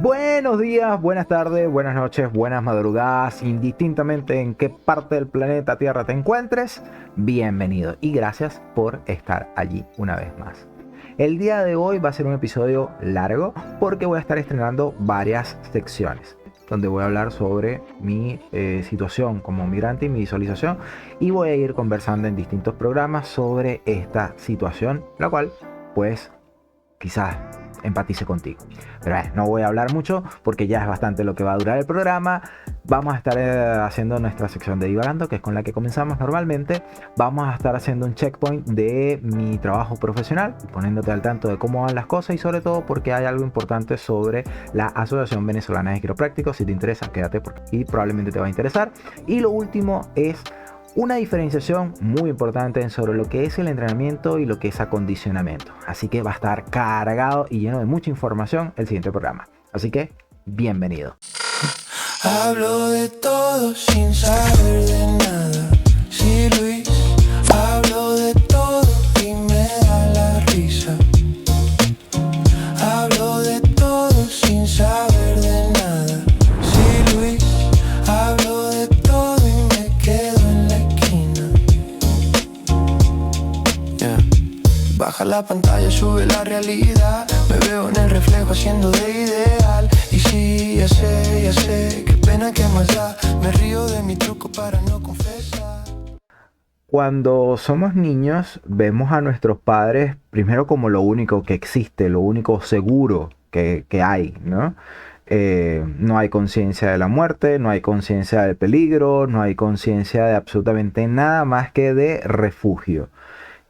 Buenos días, buenas tardes, buenas noches, buenas madrugadas, indistintamente en qué parte del planeta Tierra te encuentres, bienvenido y gracias por estar allí una vez más. El día de hoy va a ser un episodio largo porque voy a estar estrenando varias secciones donde voy a hablar sobre mi situación como migrante y mi visualización, y voy a ir conversando en distintos programas sobre esta situación, la cual pues quizás empatice contigo. Pero no voy a hablar mucho porque ya es bastante lo que va a durar el programa. Vamos a estar haciendo nuestra sección de divagando, que es con la que comenzamos normalmente. Vamos a estar haciendo un checkpoint de mi trabajo profesional, poniéndote al tanto de cómo van las cosas, y sobre todo porque hay algo importante sobre la Asociación Venezolana de Quiroprácticos. Si te interesa, quédate porque probablemente te va a interesar. Y lo último es una diferenciación muy importante sobre lo que es el entrenamiento y lo que es acondicionamiento. Así que va a estar cargado y lleno de mucha información el siguiente programa. Así que, bienvenido. Hablo de todo sin saber de nada. Sí, Luis, hablo de todo y me da la risa. Hablo de todo sin saber de nada. Sí, Luis, hablo de todo y me quedo en la esquina. Yeah. Baja la pantalla, sube la realidad. Me veo en el reflejo haciendo de ideal. Y sí, ya sé, qué pena que más da. Me río de mi truco para no confesar. Cuando somos niños, vemos a nuestros padres primero como lo único que existe, lo único seguro que hay, ¿no? No hay conciencia de la muerte, no hay conciencia del peligro, no hay conciencia de absolutamente nada más que de refugio.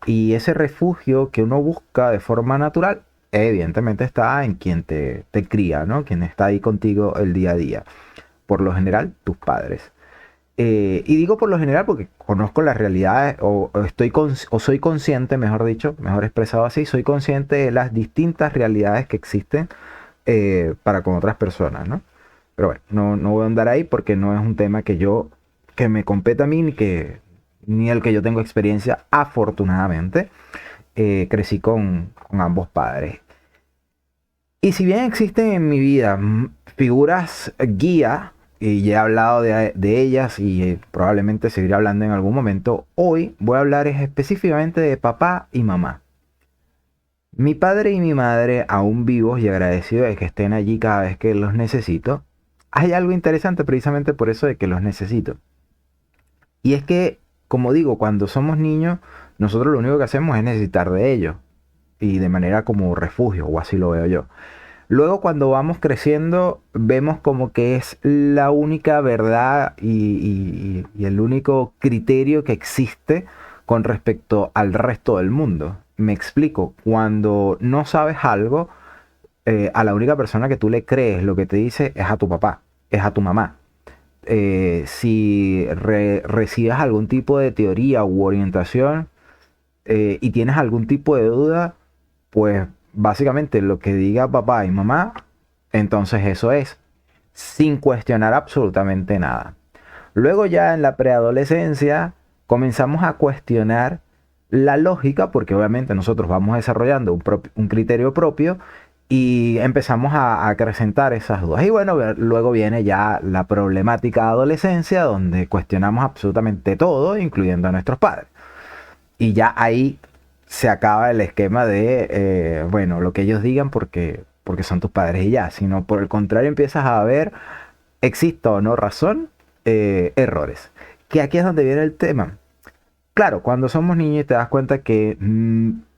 Y ese refugio que uno busca de forma natural, evidentemente está en quien te cría, ¿no? Quien está ahí contigo el día a día. Por lo general, tus padres. Y digo por lo general porque conozco las realidades, o soy consciente, mejor dicho, mejor expresado así, soy consciente de las distintas realidades que existen para con otras personas, ¿no? Pero bueno, no voy a andar ahí porque no es un tema que me compete a mí, ni el que yo tengo experiencia. Afortunadamente, crecí con ambos padres. Y si bien existen en mi vida figuras guía, y ya he hablado de ellas y probablemente seguiré hablando en algún momento, hoy voy a hablar específicamente de papá y mamá. Mi padre y mi madre, aún vivos y agradecidos de que estén allí cada vez que los necesito. Hay algo interesante precisamente por eso de que los necesito. Y es que, como digo, cuando somos niños, nosotros lo único que hacemos es necesitar de ellos. Y de manera como refugio, o así lo veo yo. Luego, cuando vamos creciendo, vemos como que es la única verdad y el único criterio que existe con respecto al resto del mundo. Me explico, cuando no sabes algo, a la única persona que tú le crees lo que te dice es a tu papá, es a tu mamá. Si recibes algún tipo de teoría u orientación y tienes algún tipo de duda, pues básicamente lo que diga papá y mamá, entonces eso es, sin cuestionar absolutamente nada. Luego ya en la preadolescencia comenzamos a cuestionar la lógica, porque obviamente nosotros vamos desarrollando un criterio propio y empezamos a acrecentar esas dudas. Y bueno, luego viene ya la problemática de adolescencia, donde cuestionamos absolutamente todo, incluyendo a nuestros padres. Y ya ahí se acaba el esquema de, bueno, lo que ellos digan porque son tus padres y ya, sino por el contrario empiezas a ver, exista o no razón, errores. Que aquí es donde viene el tema. Claro, cuando somos niños te das cuenta que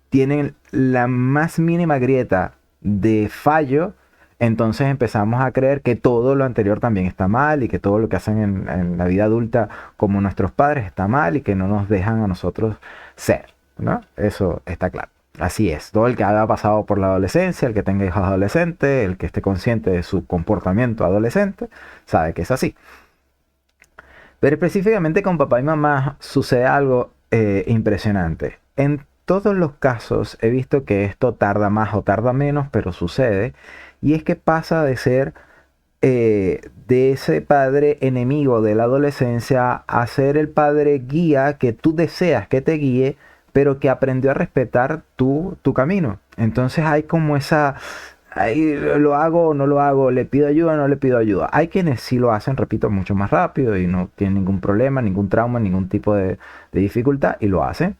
tienen la más mínima grieta de fallo, entonces empezamos a creer que todo lo anterior también está mal y que todo lo que hacen en la vida adulta como nuestros padres está mal y que no nos dejan a nosotros ser, ¿no? Eso está claro. Así es. Todo el que haya pasado por la adolescencia, el que tenga hijos adolescentes, el que esté consciente de su comportamiento adolescente, sabe que es así. Pero específicamente con papá y mamá sucede algo impresionante. En todos los casos he visto que esto tarda más o tarda menos, pero sucede. Y es que pasa de ser de ese padre enemigo de la adolescencia a ser el padre guía que tú deseas que te guíe, pero que aprendió a respetar tu camino. Entonces hay como ahí lo hago o no lo hago, le pido ayuda o no le pido ayuda. Hay quienes sí lo hacen, repito, mucho más rápido y no tienen ningún problema, ningún trauma, ningún tipo de dificultad y lo hacen.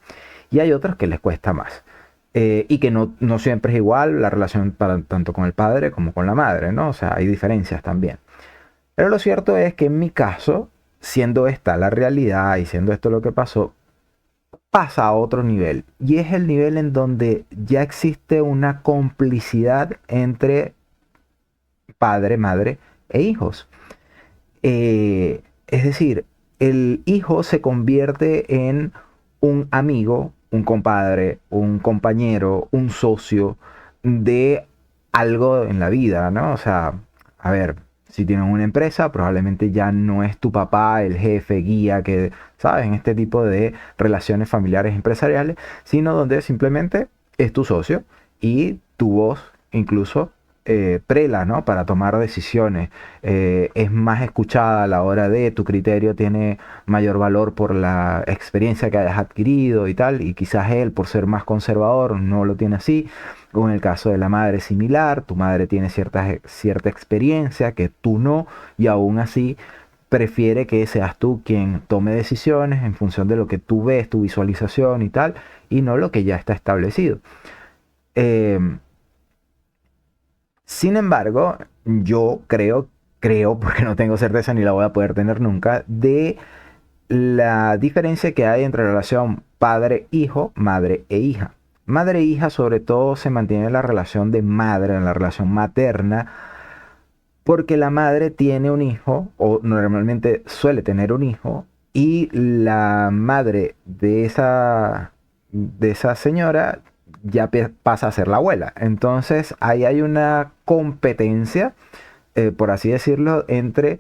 Y hay otros que les cuesta más. Y que no siempre es igual la relación tanto con el padre como con la madre, ¿no? O sea, hay diferencias también. Pero lo cierto es que en mi caso, siendo esta la realidad y siendo esto lo que pasó, pasa a otro nivel. Y es el nivel en donde ya existe una complicidad entre padre, madre e hijos. Es decir, el hijo se convierte en un amigo, un compadre, un compañero, un socio de algo en la vida, ¿no? O sea, a ver, si tienes una empresa, probablemente ya no es tu papá, el jefe, guía, que, ¿sabes? En este tipo de relaciones familiares empresariales, sino donde simplemente es tu socio y tu voz incluso prela, ¿no? Para tomar decisiones. Es más escuchada a la hora de tu criterio, tiene mayor valor por la experiencia que hayas adquirido y tal, y quizás él, por ser más conservador, no lo tiene así. O en el caso de la madre similar, tu madre tiene cierta experiencia que tú no, y aún así prefiere que seas tú quien tome decisiones en función de lo que tú ves, tu visualización y tal, y no lo que ya está establecido. Eh, Sin embargo, yo creo, porque no tengo certeza ni la voy a poder tener nunca, de la diferencia que hay entre la relación padre-hijo, madre e hija. Madre e hija sobre todo se mantiene en la relación de madre, en la relación materna, porque la madre tiene un hijo, o normalmente suele tener un hijo, y la madre de esa señora ya pasa a ser la abuela. Entonces ahí hay una competencia, por así decirlo, entre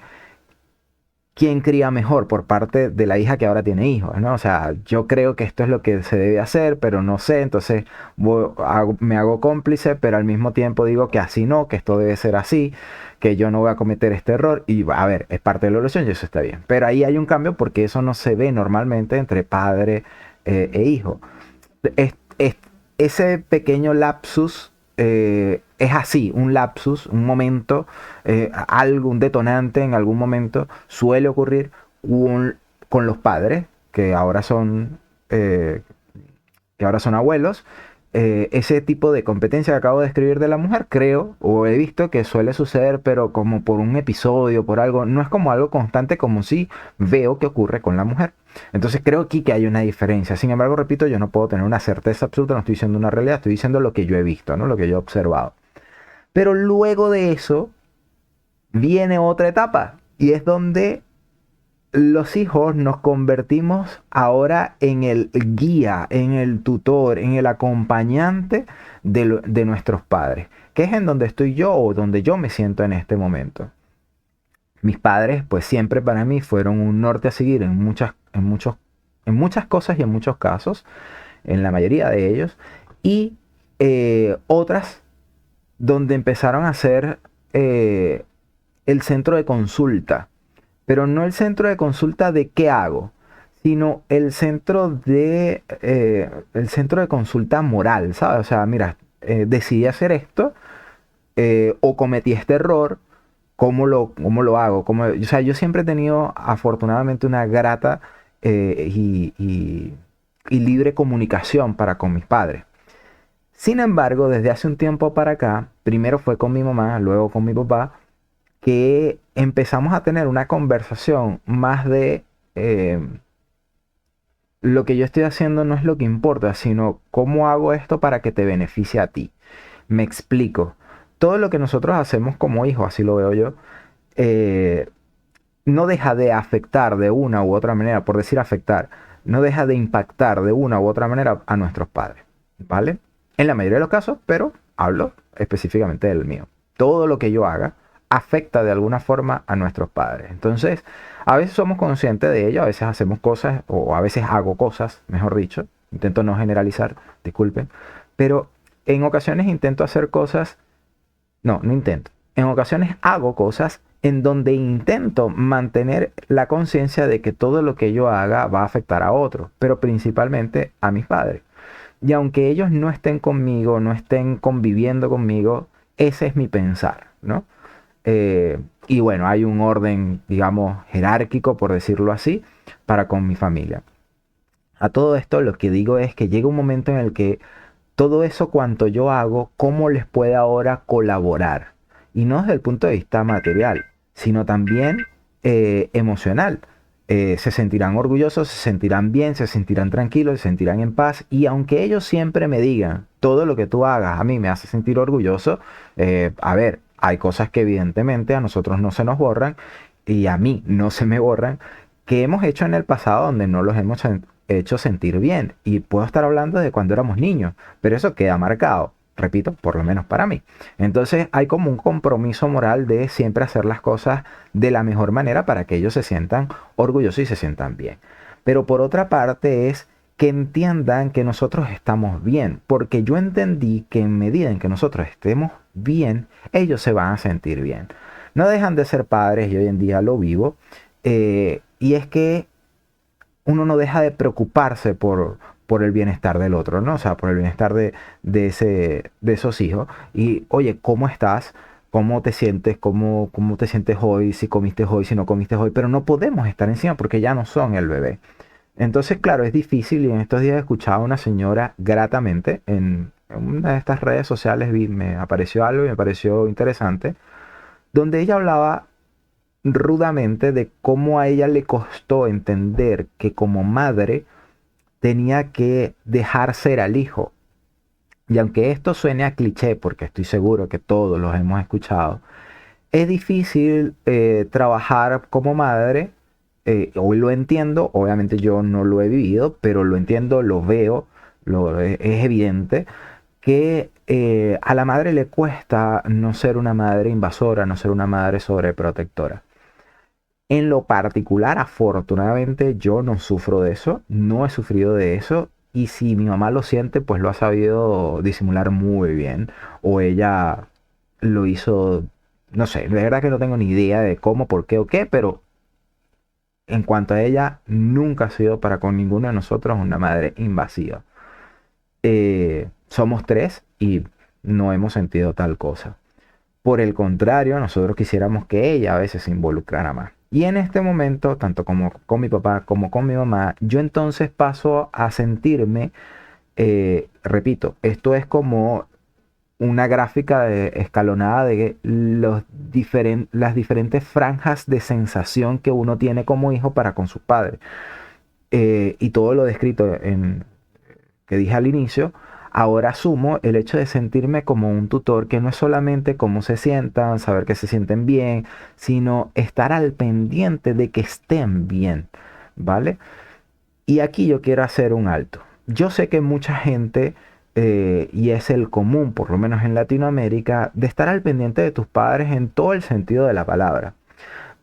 quién cría mejor por parte de la hija que ahora tiene hijos, ¿no? O sea, yo creo que esto es lo que se debe hacer, pero no sé, entonces me hago cómplice, pero al mismo tiempo digo que así no, que esto debe ser así, que yo no voy a cometer este error, y a ver, es parte de la evolución y eso está bien. Pero ahí hay un cambio porque eso no se ve normalmente entre padre e hijo. Es, es- Ese pequeño lapsus es así, un lapsus, un momento, algo, un detonante en algún momento suele ocurrir con los padres, que ahora son, eh, que ahora son abuelos. Ese tipo de competencia que acabo de describir de la mujer, creo, o he visto que suele suceder, pero como por un episodio, por algo, no es como algo constante como si veo que ocurre con la mujer. Entonces creo aquí que hay una diferencia. Sin embargo, repito, yo no puedo tener una certeza absoluta, no estoy diciendo una realidad, estoy diciendo lo que yo he visto, ¿no? Lo que yo he observado. Pero luego de eso viene otra etapa y es donde los hijos nos convertimos ahora en el guía, en el tutor, en el acompañante de nuestros padres, que es en donde estoy yo o donde yo me siento en este momento. Mis padres, pues siempre para mí fueron un norte a seguir en muchas cosas y en muchos casos, en la mayoría de ellos, y otras donde empezaron a ser el centro de consulta, pero no el centro de consulta de qué hago, sino el centro de consulta moral, ¿sabes? O sea, mira, decidí hacer esto o cometí este error. ¿Cómo lo hago? O sea, yo siempre he tenido afortunadamente una grata y libre comunicación para con mis padres. Sin embargo, desde hace un tiempo para acá, primero fue con mi mamá, luego con mi papá, que empezamos a tener una conversación más de lo que yo estoy haciendo no es lo que importa, sino cómo hago esto para que te beneficie a ti. Me explico. Todo lo que nosotros hacemos como hijos, así lo veo yo, eh, no deja de afectar de una u otra manera, por decir afectar, no deja de impactar de una u otra manera a nuestros padres, ¿vale? En la mayoría de los casos, pero hablo específicamente del mío. Todo lo que yo haga afecta de alguna forma a nuestros padres. Entonces, a veces somos conscientes de ello, a veces hacemos cosas, o a veces hago cosas, mejor dicho, intento no generalizar, disculpen, pero en ocasiones intento hacer cosas, no intento, en ocasiones hago cosas en donde intento mantener la conciencia de que todo lo que yo haga va a afectar a otros, pero principalmente a mis padres. Y aunque ellos no estén conmigo, no estén conviviendo conmigo, Ese es mi pensar, ¿no? Y bueno, hay un orden, digamos, jerárquico, por decirlo así, para con mi familia. A todo esto lo que digo es que llega un momento en el que todo eso cuanto yo hago, ¿cómo les puede ahora colaborar? Y no desde el punto de vista material, sino también emocional. Se sentirán orgullosos, se sentirán bien, se sentirán tranquilos, se sentirán en paz. Y aunque ellos siempre me digan, todo lo que tú hagas a mí me hace sentir orgulloso, a ver, hay cosas que evidentemente a nosotros no se nos borran y a mí no se me borran, que hemos hecho en el pasado donde no los hemos hecho sentir bien. Y puedo estar hablando de cuando éramos niños, pero eso queda marcado, repito, por lo menos para mí. Entonces hay como un compromiso moral de siempre hacer las cosas de la mejor manera para que ellos se sientan orgullosos y se sientan bien. Pero por otra parte es que entiendan que nosotros estamos bien, porque yo entendí que en medida en que nosotros estemos bien, ellos se van a sentir bien. No dejan de ser padres y hoy en día lo vivo. Y es que uno no deja de preocuparse por el bienestar del otro, ¿no? O sea, por el bienestar de esos hijos. Y, oye, ¿cómo estás? ¿Cómo te sientes? ¿Cómo te sientes hoy? Si comiste hoy, si no comiste hoy. Pero no podemos estar encima porque ya no son el bebé. Entonces, claro, es difícil. Y en estos días he escuchado a una señora gratamente en una de estas redes sociales. Me apareció algo y me pareció interesante. Donde ella hablaba rudamente de cómo a ella le costó entender que como madre tenía que dejar ser al hijo. Y aunque esto suene a cliché, porque estoy seguro que todos los hemos escuchado, es difícil trabajar como madre. Hoy lo entiendo, obviamente yo no lo he vivido, pero lo entiendo, lo veo, es evidente que a la madre le cuesta no ser una madre invasora, no ser una madre sobreprotectora. En lo particular, afortunadamente, yo no sufro de eso, no he sufrido de eso. Y si mi mamá lo siente, pues lo ha sabido disimular muy bien. O ella lo hizo, no sé, de verdad que no tengo ni idea de cómo, por qué o qué, pero en cuanto a ella, nunca ha sido para con ninguno de nosotros una madre invasiva. Somos tres y no hemos sentido tal cosa. Por el contrario, nosotros quisiéramos que ella a veces se involucrara más. Y en este momento, tanto como con mi papá como con mi mamá, yo entonces paso a sentirme, repito, esto es como una gráfica escalonada de las diferentes franjas de sensación que uno tiene como hijo para con sus padres. Y todo lo descrito que dije al inicio, ahora asumo el hecho de sentirme como un tutor, que no es solamente cómo se sientan, saber que se sienten bien, sino estar al pendiente de que estén bien, ¿vale? Y aquí yo quiero hacer un alto. Yo sé que mucha gente, y es el común, por lo menos en Latinoamérica, de estar al pendiente de tus padres en todo el sentido de la palabra.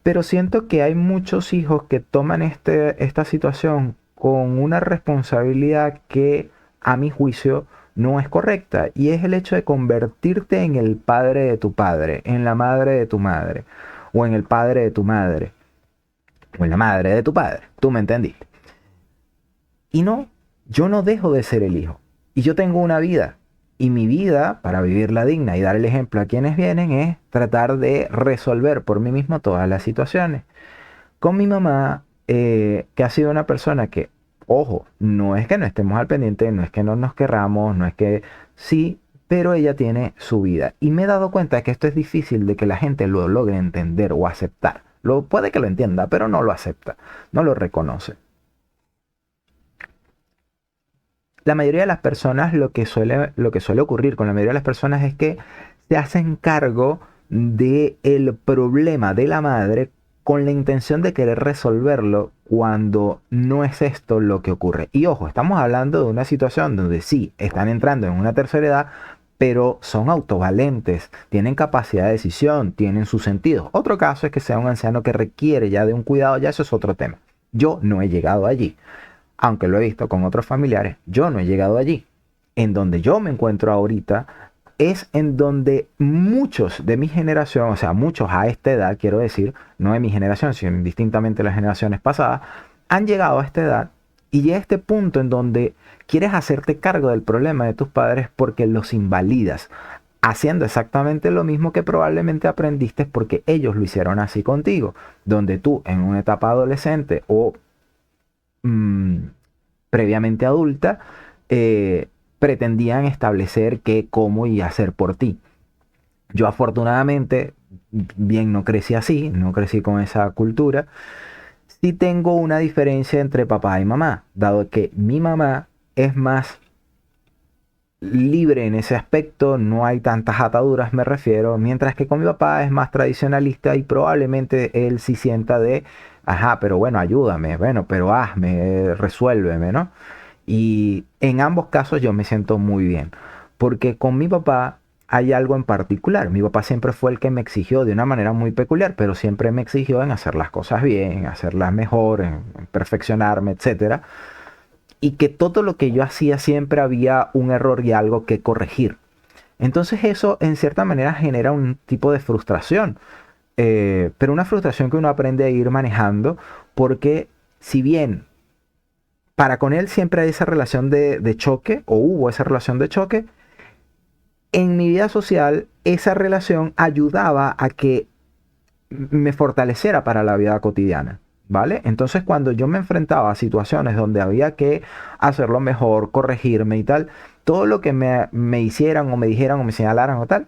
Pero siento que hay muchos hijos que toman esta situación con una responsabilidad que, a mi juicio, no es correcta. Y es el hecho de convertirte en el padre de tu padre, en la madre de tu madre, o en el padre de tu madre, o en la madre de tu padre. Tú me entendiste. Y no, yo no dejo de ser el hijo. Y yo tengo una vida. Y mi vida, para vivirla digna y dar el ejemplo a quienes vienen, es tratar de resolver por mí mismo todas las situaciones. Con mi mamá, que ha sido una persona que, ojo, no es que no estemos al pendiente, no es que no nos querramos, no es que sí, pero ella tiene su vida. Y me he dado cuenta de que esto es difícil de que la gente lo logre entender o aceptar. Puede que lo entienda, pero no lo acepta, no lo reconoce. La mayoría de las personas, lo que suele ocurrir con la mayoría de las personas es que se hacen cargo del problema de la madre con la intención de querer resolverlo cuando no es esto lo que ocurre. Y ojo, estamos hablando de una situación donde sí, están entrando en una tercera edad, pero son autovalentes, tienen capacidad de decisión, tienen sus sentidos. Otro caso es que sea un anciano que requiere ya de un cuidado, ya eso es otro tema. Yo no he llegado allí, aunque lo he visto con otros familiares, yo no he llegado allí. En donde yo me encuentro ahorita es en donde muchos de mi generación, o sea, muchos a esta edad, quiero decir, no de mi generación, sino distintamente las generaciones pasadas, han llegado a esta edad y llega a este punto en donde quieres hacerte cargo del problema de tus padres porque los invalidas. haciendo exactamente lo mismo que probablemente aprendiste porque ellos lo hicieron así contigo, donde tú en una etapa adolescente o mm, previamente adulta, pretendían establecer qué, cómo y hacer por ti. Yo afortunadamente, bien no crecí así, no crecí con esa cultura. Sí tengo una diferencia entre papá y mamá, dado que mi mamá es más libre en ese aspecto, no hay tantas ataduras, me refiero, mientras que con mi papá es más tradicionalista y probablemente él sí sienta de, ajá, pero bueno, ayúdame, bueno, pero hazme, resuélveme, ¿no? Y en ambos casos yo me siento muy bien, porque con mi papá hay algo en particular. Mi papá siempre fue el que me exigió de una manera muy peculiar, pero siempre me exigió en hacer las cosas bien, en hacerlas mejor, en perfeccionarme, etcétera. Y que todo lo que yo hacía siempre había un error y algo que corregir. Entonces eso en cierta manera genera un tipo de frustración, pero una frustración que uno aprende a ir manejando porque si bien para con él siempre hay esa relación de choque, o hubo esa relación de choque, en mi vida social esa relación ayudaba a que me fortaleciera para la vida cotidiana, ¿vale? Entonces cuando yo me enfrentaba a situaciones donde había que hacerlo mejor, corregirme y tal, todo lo que me hicieran o me dijeran o me señalaran o tal,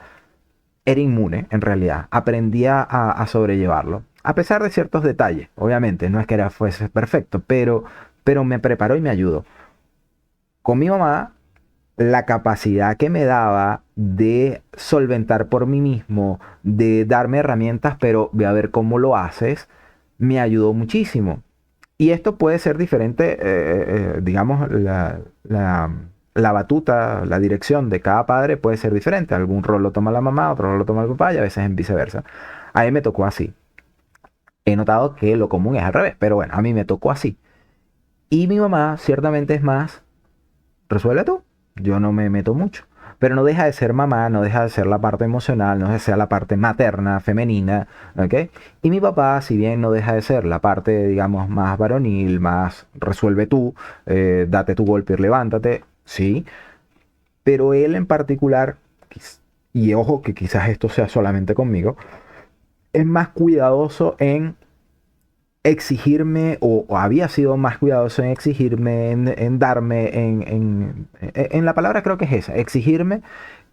era inmune en realidad. Aprendía a sobrellevarlo. A pesar de ciertos detalles, obviamente, no es que fuese perfecto, pero me preparó y me ayudó. Con mi mamá, la capacidad que me daba de solventar por mí mismo, de darme herramientas, pero ve a ver cómo lo haces, me ayudó muchísimo. Y esto puede ser diferente, digamos, la batuta, la dirección de cada padre puede ser diferente. Algún rol lo toma la mamá, otro rol lo toma el papá y a veces en viceversa. A mí me tocó así. He notado que lo común es al revés, pero bueno, a mí me tocó así. Y mi mamá ciertamente es más, resuelve tú, yo no me meto mucho. Pero no deja de ser mamá, no deja de ser la parte emocional, no deja de ser la parte materna, femenina, ¿ok? Y mi papá, si bien no deja de ser la parte, digamos, más varonil, más resuelve tú, date tu golpe y levántate, sí. Pero él en particular, y ojo que quizás esto sea solamente conmigo, es más cuidadoso en exigirme, o había sido más cuidadoso en exigirme, en darme, en la palabra creo que es esa, exigirme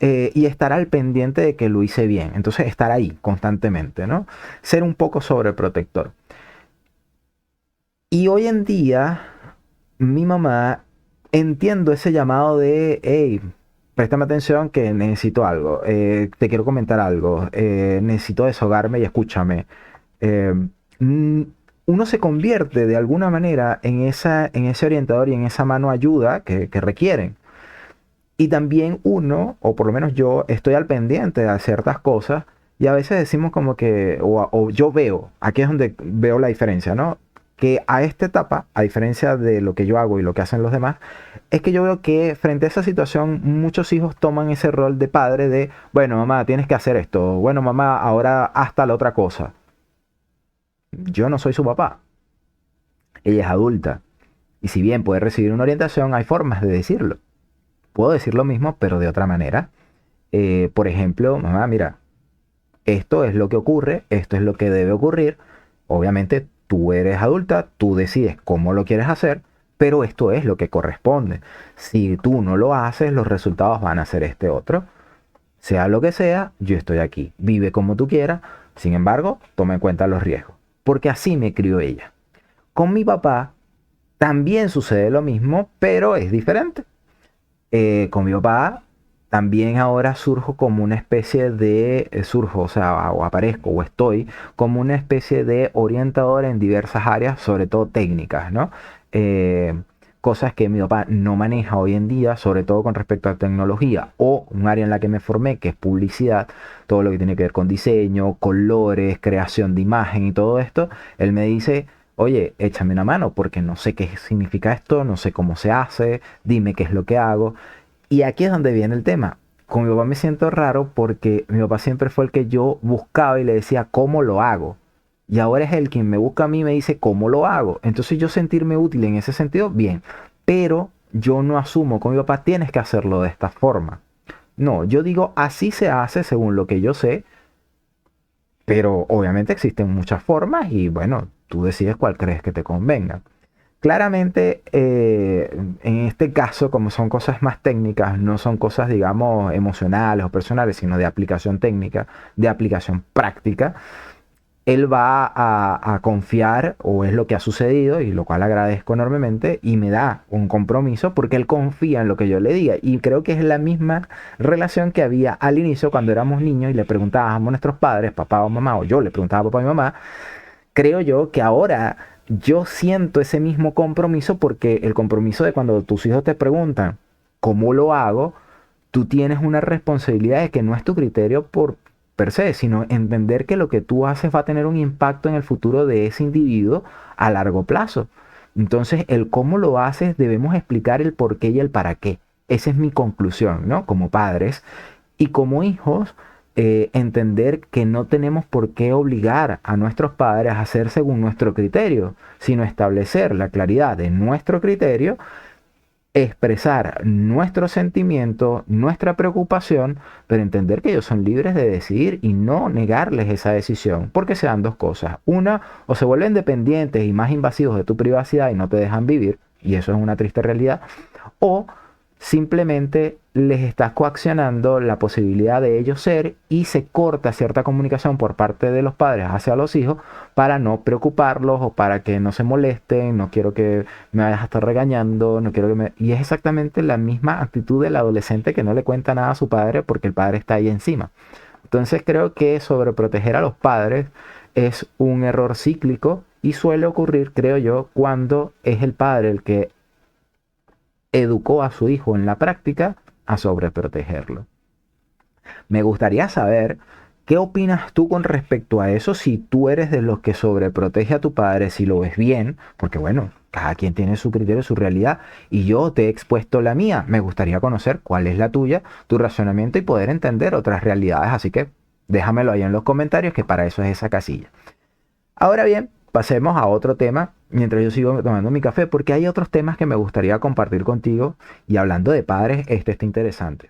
y estar al pendiente de que lo hice bien. Entonces estar ahí constantemente, ¿no? Ser un poco sobreprotector. Y hoy en día, mi mamá, entiendo ese llamado de, hey, préstame atención que necesito algo, te quiero comentar algo, necesito desahogarme y escúchame. Eh, mm, Uno se convierte de alguna manera en ese orientador y en esa mano ayuda que requieren. Y también uno, o por lo menos yo, estoy al pendiente de ciertas cosas y a veces decimos como que, o yo veo, aquí es donde veo la diferencia, ¿no? Que a esta etapa, a diferencia de lo que yo hago y lo que hacen los demás, es que yo veo que frente a esa situación muchos hijos toman ese rol de padre de, bueno, mamá, tienes que hacer esto, bueno, mamá, ahora hasta la otra cosa. Yo no soy su papá, ella es adulta. Y si bien puede recibir una orientación, hay formas de decirlo. Puedo decir lo mismo, pero de otra manera. Por ejemplo, mamá, mira, esto es lo que ocurre, esto es lo que debe ocurrir. Obviamente tú eres adulta, tú decides cómo lo quieres hacer, pero esto es lo que corresponde. Si tú no lo haces, los resultados van a ser este otro. Sea lo que sea, yo estoy aquí. Vive como tú quieras, sin embargo, toma en cuenta los riesgos. Porque así me crió ella. Con mi papá también sucede lo mismo, pero es diferente. Con mi papá también ahora surjo como una especie de, surjo, o sea, o aparezco o estoy como una especie de orientador en diversas áreas, sobre todo técnicas, ¿no? Cosas que mi papá no maneja hoy en día, sobre todo con respecto a tecnología o un área en la que me formé, que es publicidad, todo lo que tiene que ver con diseño, colores, creación de imagen y todo esto, él me dice, oye, échame una mano porque no sé qué significa esto, no sé cómo se hace, dime qué es lo que hago. Y aquí es donde viene el tema. Con mi papá me siento raro porque mi papá siempre fue el que yo buscaba y le decía cómo lo hago. Y ahora es él quien me busca a mí y me dice cómo lo hago. Entonces yo sentirme útil en ese sentido, bien. Pero yo no asumo con mi papá tienes que hacerlo de esta forma. No, yo digo así se hace según lo que yo sé, pero obviamente existen muchas formas y bueno, tú decides cuál crees que te convenga. Claramente, en este caso, como son cosas más técnicas, no son cosas, digamos, emocionales o personales, sino de aplicación técnica, de aplicación práctica, él va a confiar, o es lo que ha sucedido, y lo cual agradezco enormemente, y me da un compromiso porque él confía en lo que yo le diga. Y creo que es la misma relación que había al inicio cuando éramos niños y le preguntábamos a nuestros padres, papá o mamá, o yo le preguntaba a papá y mamá. Creo yo que ahora yo siento ese mismo compromiso porque el compromiso de cuando tus hijos te preguntan cómo lo hago, tú tienes una responsabilidad de que no es tu criterio por per se, sino entender que lo que tú haces va a tener un impacto en el futuro de ese individuo a largo plazo. Entonces, el cómo lo haces, debemos explicar el por qué y el para qué. Esa es mi conclusión, ¿no? Como padres y como hijos, entender que no tenemos por qué obligar a nuestros padres a hacer según nuestro criterio, sino establecer la claridad de nuestro criterio, expresar nuestro sentimiento, nuestra preocupación, pero entender que ellos son libres de decidir y no negarles esa decisión, porque se dan dos cosas. Una, o se vuelven dependientes y más invasivos de tu privacidad y no te dejan vivir, y eso es una triste realidad, o simplemente les estás coaccionando la posibilidad de ellos ser y se corta cierta comunicación por parte de los padres hacia los hijos para no preocuparlos o para que no se molesten, no quiero que me vayas a estar regañando, no quiero que me... Y es exactamente la misma actitud del adolescente que no le cuenta nada a su padre porque el padre está ahí encima. Entonces creo que sobreproteger a los padres es un error cíclico y suele ocurrir, creo yo, cuando es el padre el que educó a su hijo en la práctica a sobreprotegerlo. Me gustaría saber qué opinas tú con respecto a eso, si tú eres de los que sobreprotege a tu padre, si lo ves bien, porque bueno, cada quien tiene su criterio, su realidad, y yo te he expuesto la mía. Me gustaría conocer cuál es la tuya, tu razonamiento y poder entender otras realidades, así que déjamelo ahí en los comentarios, que para eso es esa casilla. Ahora bien, pasemos a otro tema mientras yo sigo tomando mi café, porque hay otros temas que me gustaría compartir contigo. Y hablando de padres, este está interesante.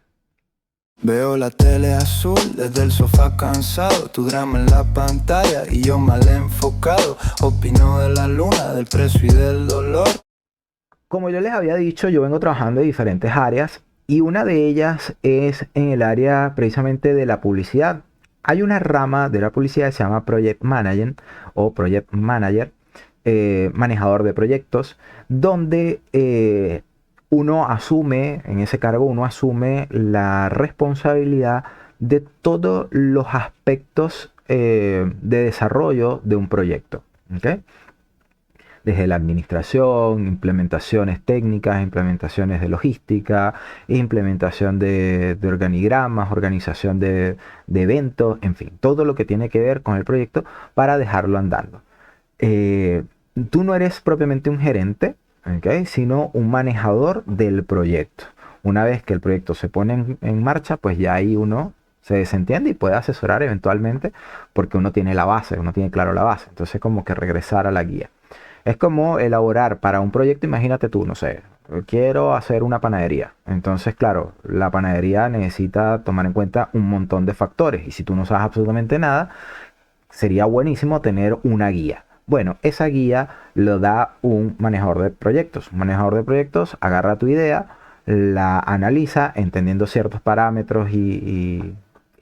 Veo la tele azul desde el sofá cansado, tu drama en la pantalla y yo mal enfocado. Opino de la luna, del precio y del dolor. Como yo les había dicho, yo vengo trabajando en diferentes áreas y una de ellas es en el área precisamente de la publicidad. Hay una rama de la publicidad que se llama Project Manager o Project Manager, manejador de proyectos, donde uno asume, en ese cargo uno asume la responsabilidad de todos los aspectos de desarrollo de un proyecto. ¿Okay? Desde la administración, implementaciones técnicas, implementaciones de logística, implementación de organigramas, organización de eventos, en fin, todo lo que tiene que ver con el proyecto para dejarlo andando. Eh, Tú no eres propiamente un gerente, ¿okay? Sino un manejador del proyecto. Una vez que el proyecto se pone en marcha, pues ya ahí uno se desentiende y puede asesorar eventualmente porque uno tiene la base, uno tiene claro la base. Entonces como que regresar a la guía. Es como elaborar para un proyecto, imagínate tú, no sé, quiero hacer una panadería. Entonces, claro, la panadería necesita tomar en cuenta un montón de factores y si tú no sabes absolutamente nada, sería buenísimo tener una guía. Bueno, esa guía lo da un manejador de proyectos. Un manejador de proyectos agarra tu idea, la analiza entendiendo ciertos parámetros y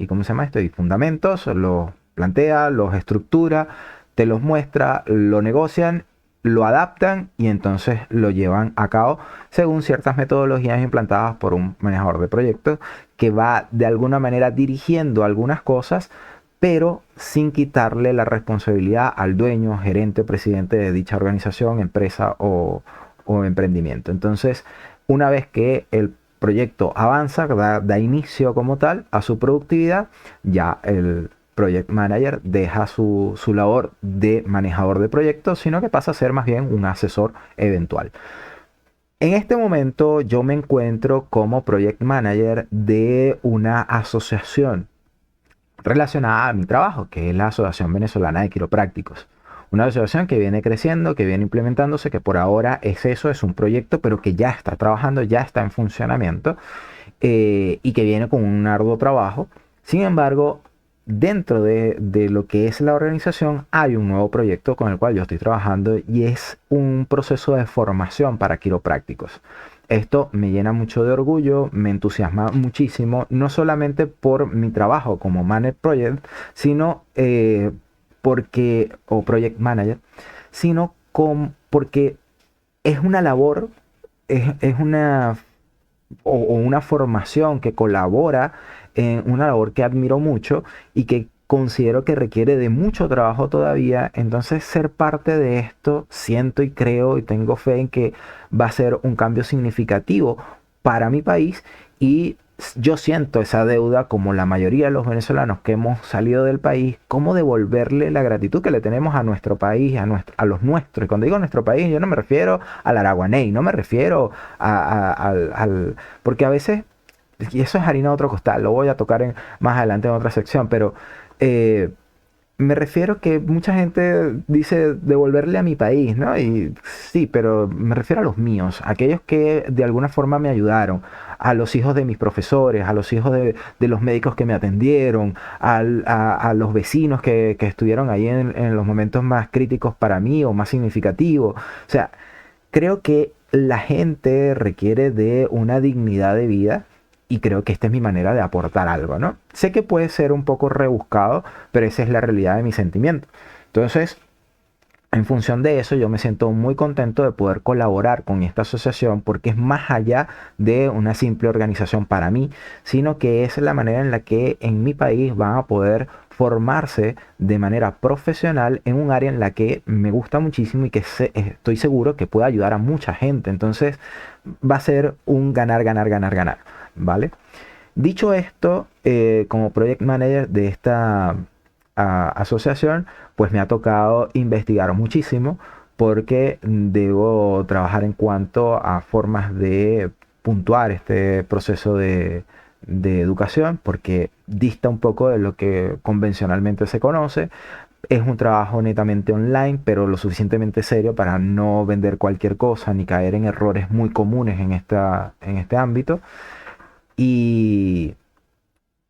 ¿cómo se llama esto? Y fundamentos, los plantea, los estructura, te los muestra, lo negocian, lo adaptan y entonces lo llevan a cabo según ciertas metodologías implantadas por un manejador de proyectos que va de alguna manera dirigiendo algunas cosas, pero sin quitarle la responsabilidad al dueño, gerente, presidente de dicha organización, empresa o emprendimiento. Entonces, una vez que el proyecto avanza, da inicio como tal a su productividad, ya el Project Manager deja su labor de manejador de proyectos, sino que pasa a ser más bien un asesor eventual. En este momento yo me encuentro como Project Manager de una asociación relacionada a mi trabajo, que es la Asociación Venezolana de Quiroprácticos. Una asociación que viene creciendo, que viene implementándose, que por ahora es eso, es un proyecto, pero que ya está trabajando, ya está en funcionamiento. y que viene con un arduo trabajo. Sin embargo, dentro de lo que es la organización hay un nuevo proyecto con el cual yo estoy trabajando y es un proceso de formación para quiroprácticos. Esto me llena mucho de orgullo, me entusiasma muchísimo, no solamente por mi trabajo como Managed Project, sino o Project Manager, sino porque es una labor, es una o una formación que colabora en una labor que admiro mucho y que considero que requiere de mucho trabajo todavía. Entonces ser parte de esto siento y creo y tengo fe en que va a ser un cambio significativo para mi país y yo siento esa deuda como la mayoría de los venezolanos que hemos salido del país, cómo devolverle la gratitud que le tenemos a nuestro país, a los nuestros. Y cuando digo nuestro país, yo no me refiero al araguaney, no me refiero porque a veces, y eso es harina de otro costal, lo voy a tocar más adelante en otra sección, pero eh, me refiero que mucha gente dice devolverle a mi país, ¿no? Y sí, pero me refiero a los míos, aquellos que de alguna forma me ayudaron, a los hijos de mis profesores, a los hijos de los médicos que me atendieron, a los vecinos que estuvieron ahí en los momentos más críticos para mí o más significativos. O sea, creo que la gente requiere de una dignidad de vida y creo que esta es mi manera de aportar algo, ¿no? Sé que puede ser un poco rebuscado, pero esa es la realidad de mi sentimiento. Entonces, en función de eso, yo me siento muy contento de poder colaborar con esta asociación porque es más allá de una simple organización para mí, sino que es la manera en la que en mi país van a poder formarse de manera profesional en un área en la que me gusta muchísimo y que estoy seguro que puede ayudar a mucha gente. Entonces, va a ser un ganar, ganar, ganar, ganar, ¿vale? Dicho esto, como project manager de esta asociación, pues me ha tocado investigar muchísimo porque debo trabajar en cuanto a formas de puntuar este proceso de educación porque dista un poco de lo que convencionalmente se conoce. Es un trabajo netamente online, pero lo suficientemente serio para no vender cualquier cosa ni caer en errores muy comunes en este ámbito. Y,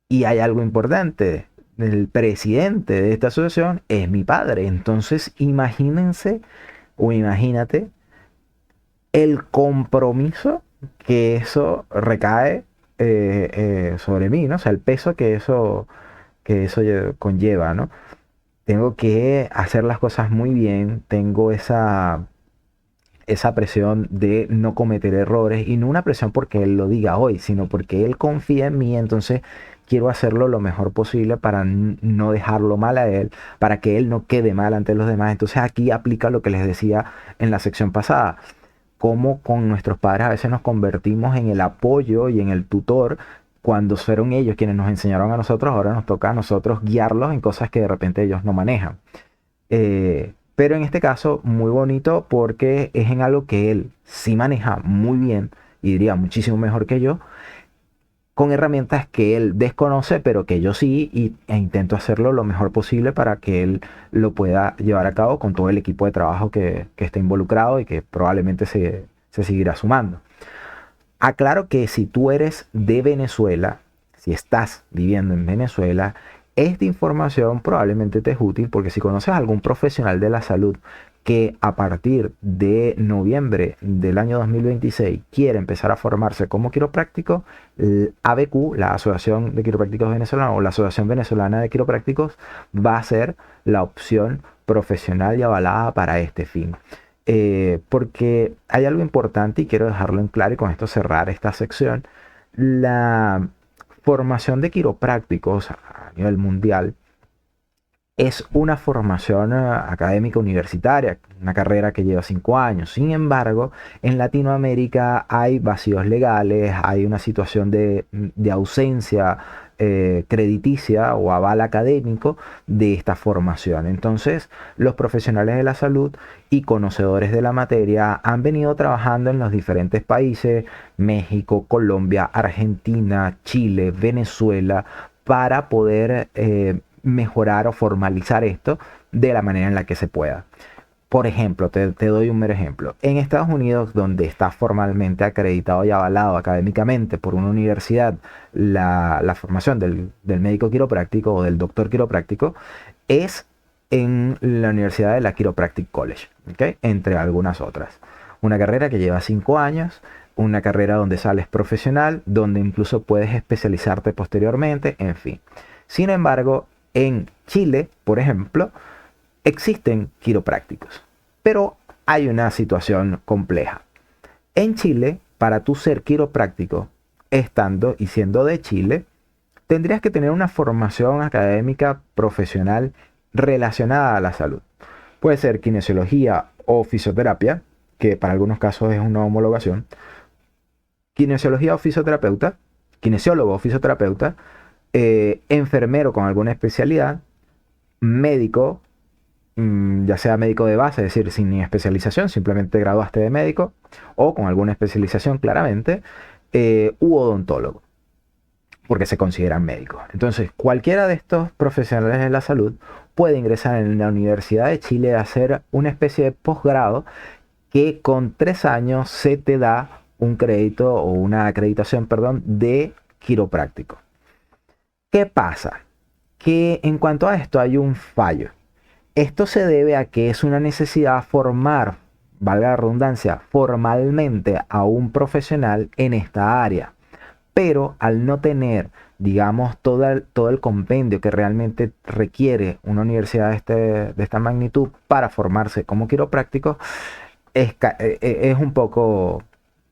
y hay algo importante. El presidente de esta asociación es mi padre. Entonces, imagínense o imagínate el compromiso que eso recae sobre mí, ¿no? O sea, el peso que eso conlleva, ¿no? Tengo que hacer las cosas muy bien, tengo esa presión de no cometer errores y no una presión porque él lo diga hoy, sino porque él confía en mí, entonces quiero hacerlo lo mejor posible para no dejarlo mal a él, para que él no quede mal ante los demás. Entonces aquí aplica lo que les decía en la sección pasada, cómo con nuestros padres a veces nos convertimos en el apoyo y en el tutor. Cuando fueron ellos quienes nos enseñaron a nosotros, ahora nos toca a nosotros guiarlos en cosas que de repente ellos no manejan. Pero en este caso, muy bonito porque es en algo que él sí maneja muy bien y diría muchísimo mejor que yo, con herramientas que él desconoce, pero que yo sí, e intento hacerlo lo mejor posible para que él lo pueda llevar a cabo con todo el equipo de trabajo que está involucrado y que probablemente se seguirá sumando. Aclaro que si tú eres de Venezuela, si estás viviendo en Venezuela, esta información probablemente te es útil porque si conoces a algún profesional de la salud que a partir de noviembre del año 2026 quiere empezar a formarse como quiropráctico, ABQ, la Asociación de Quiroprácticos Venezolanos o la Asociación Venezolana de Quiroprácticos, va a ser la opción profesional y avalada para este fin. Porque hay algo importante y quiero dejarlo en claro y con esto cerrar esta sección. La formación de quiroprácticos a nivel mundial es una formación académica universitaria, una carrera que lleva 5 años. Sin embargo, en Latinoamérica hay vacíos legales, hay una situación de ausencia crediticia o aval académico de esta formación. Entonces, los profesionales de la salud y conocedores de la materia han venido trabajando en los diferentes países, México, Colombia, Argentina, Chile, Venezuela, para poder mejorar o formalizar esto de la manera en la que se pueda. Por ejemplo, te doy un mero ejemplo. En Estados Unidos, donde está formalmente acreditado y avalado académicamente por una universidad la formación del médico quiropráctico o del doctor quiropráctico, es en la Universidad de la Chiropractic College, ¿ok? Entre algunas otras. Una carrera que lleva 5 años, una carrera donde sales profesional, donde incluso puedes especializarte posteriormente, en fin. Sin embargo, en Chile, por ejemplo, existen quiroprácticos, pero hay una situación compleja. En Chile, para tú ser quiropráctico, estando y siendo de Chile, tendrías que tener una formación académica profesional relacionada a la salud. Puede ser kinesiología o fisioterapia, que para algunos casos es una homologación. Kinesiología o fisioterapeuta, kinesiólogo o fisioterapeuta, enfermero con alguna especialidad, médico, ya sea médico de base, es decir, sin ni especialización, simplemente graduaste de médico, o con alguna especialización claramente, u odontólogo, porque se consideran médicos. Entonces, cualquiera de estos profesionales de la salud puede ingresar en la Universidad de Chile a hacer una especie de posgrado que con 3 años se te da un crédito o una acreditación, perdón, de quiropráctico. ¿Qué pasa? Que en cuanto a esto hay un fallo. Esto se debe a que es una necesidad formar, valga la redundancia, formalmente a un profesional en esta área. Pero al no tener, digamos, todo el compendio que realmente requiere una universidad de esta magnitud para formarse como quiropráctico, es un poco,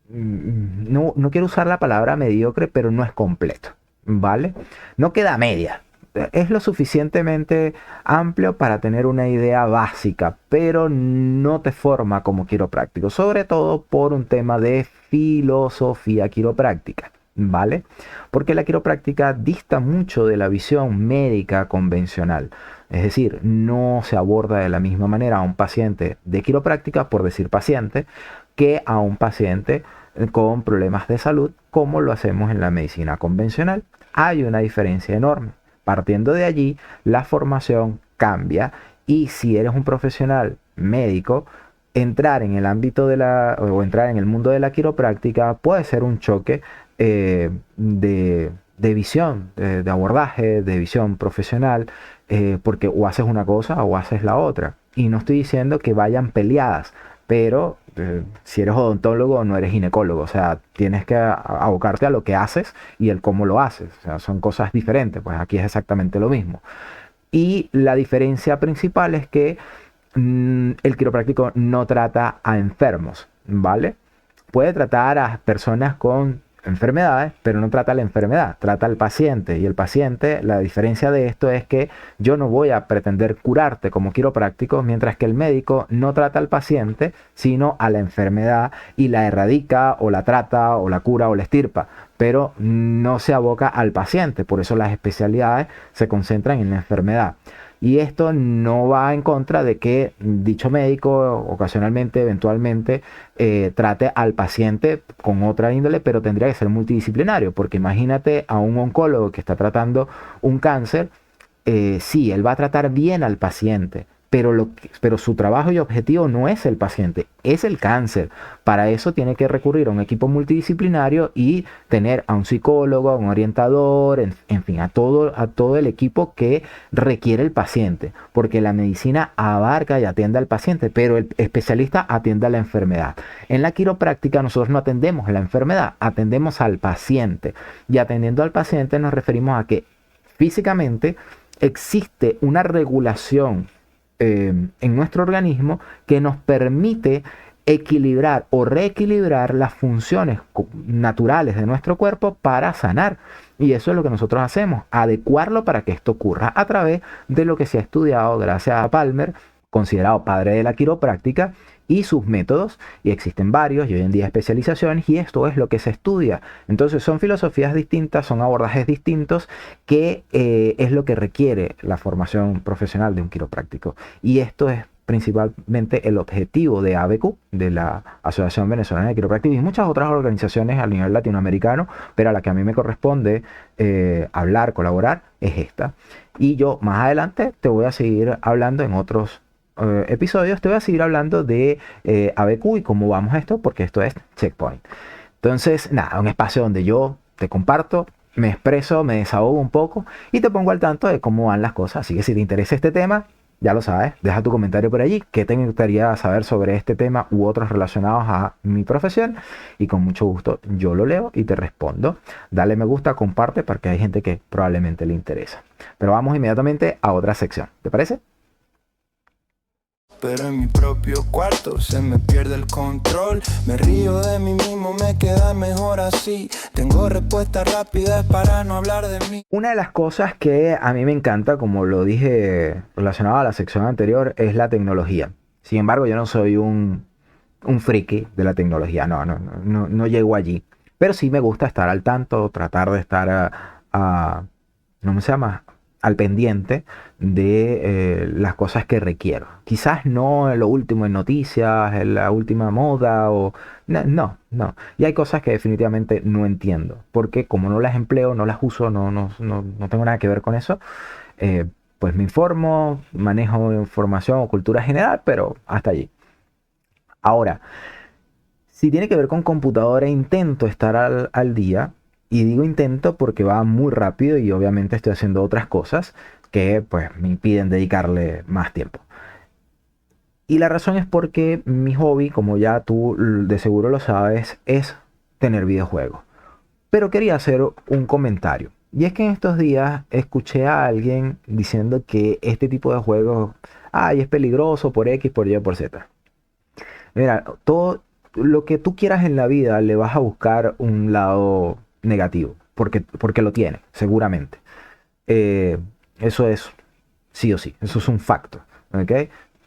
no quiero usar la palabra mediocre, pero no es completo, ¿vale? No queda a media. Es lo suficientemente amplio para tener una idea básica, pero no te forma como quiropráctico, sobre todo por un tema de filosofía quiropráctica, ¿vale? Porque la quiropráctica dista mucho de la visión médica convencional. Es decir, no se aborda de la misma manera a un paciente de quiropráctica, por decir paciente, que a un paciente con problemas de salud, como lo hacemos en la medicina convencional. Hay una diferencia enorme. Partiendo de allí, la formación cambia y si eres un profesional médico, entrar en el ámbito o entrar en el mundo de la quiropráctica puede ser un choque de visión, de abordaje, de visión profesional, porque o haces una cosa o haces la otra. Y no estoy diciendo que vayan peleadas, pero si eres odontólogo no eres ginecólogo, o sea, tienes que abocarte a lo que haces y el cómo lo haces, o sea, son cosas diferentes, pues aquí es exactamente lo mismo. Y la diferencia principal es que el quiropráctico no trata a enfermos, ¿vale? Puede tratar a personas con enfermedades, pero no trata la enfermedad, trata al paciente. Y el paciente, la diferencia de esto es que yo no voy a pretender curarte como quiropráctico, mientras que el médico no trata al paciente, sino a la enfermedad y la erradica o la trata o la cura o la extirpa, pero no se aboca al paciente. Por eso las especialidades se concentran en la enfermedad. Y esto no va en contra de que dicho médico ocasionalmente, eventualmente, trate al paciente con otra índole, pero tendría que ser multidisciplinario, porque imagínate a un oncólogo que está tratando un cáncer, sí, él va a tratar bien al paciente, pero su trabajo y objetivo no es el paciente, es el cáncer. Para eso tiene que recurrir a un equipo multidisciplinario y tener a un psicólogo, a un orientador, en fin, a todo el equipo que requiere el paciente. Porque la medicina abarca y atiende al paciente, pero el especialista atiende a la enfermedad. En la quiropráctica nosotros no atendemos a la enfermedad, atendemos al paciente. Y atendiendo al paciente nos referimos a que físicamente existe una regulación en nuestro organismo que nos permite equilibrar o reequilibrar las funciones naturales de nuestro cuerpo para sanar. Y eso es lo que nosotros hacemos, adecuarlo para que esto ocurra a través de lo que se ha estudiado gracias a Palmer, considerado padre de la quiropráctica, y sus métodos, y existen varios, y hoy en día especializaciones, y esto es lo que se estudia. Entonces son filosofías distintas, son abordajes distintos, que es lo que requiere la formación profesional de un quiropráctico. Y esto es principalmente el objetivo de ABQ, de la Asociación Venezolana de Quiropráctica, y muchas otras organizaciones a nivel latinoamericano, pero a la que a mí me corresponde hablar, colaborar, es esta. Y yo más adelante te voy a seguir hablando en otros episodios te voy a seguir hablando de ABQ y cómo vamos a esto, porque esto es Checkpoint. Entonces, nada, un espacio donde yo te comparto, me expreso, me desahogo un poco y te pongo al tanto de cómo van las cosas. Así que si te interesa este tema, ya lo sabes, deja tu comentario por allí. ¿Qué te gustaría saber sobre este tema u otros relacionados a mi profesión? Y con mucho gusto yo lo leo y te respondo. Dale me gusta, comparte, porque hay gente que probablemente le interesa. Pero vamos inmediatamente a otra sección. ¿Te parece? Pero en mi propio cuarto se me pierde el control. Me río de mí mismo, me queda mejor así. Tengo respuestas rápidas para no hablar de mí. Una de las cosas que a mí me encanta, como lo dije relacionado a la sección anterior, es la tecnología. Sin embargo, yo no soy un friki de la tecnología, no llego allí. Pero sí me gusta estar al tanto, tratar de estar ¿cómo se llama? Al pendiente de las cosas que requiero. Quizás no en lo último en noticias, en la última moda o... No. Y hay cosas que definitivamente no entiendo. Porque como no las empleo, no las uso, no tengo nada que ver con eso, pues me informo, manejo información o cultura general, pero hasta allí. Ahora, si tiene que ver con computadora, intento estar al día. Y digo intento porque va muy rápido y obviamente estoy haciendo otras cosas que pues me impiden dedicarle más tiempo. Y la razón es porque mi hobby, como ya tú de seguro lo sabes, es tener videojuegos. Pero quería hacer un comentario. Y es que en estos días escuché a alguien diciendo que este tipo de juegos, ay, es peligroso por X, por Y, por Z. Mira, todo lo que tú quieras en la vida le vas a buscar un lado negativo, porque lo tiene, seguramente. Eh, Eso es sí o sí, eso es un facto. ¿Ok?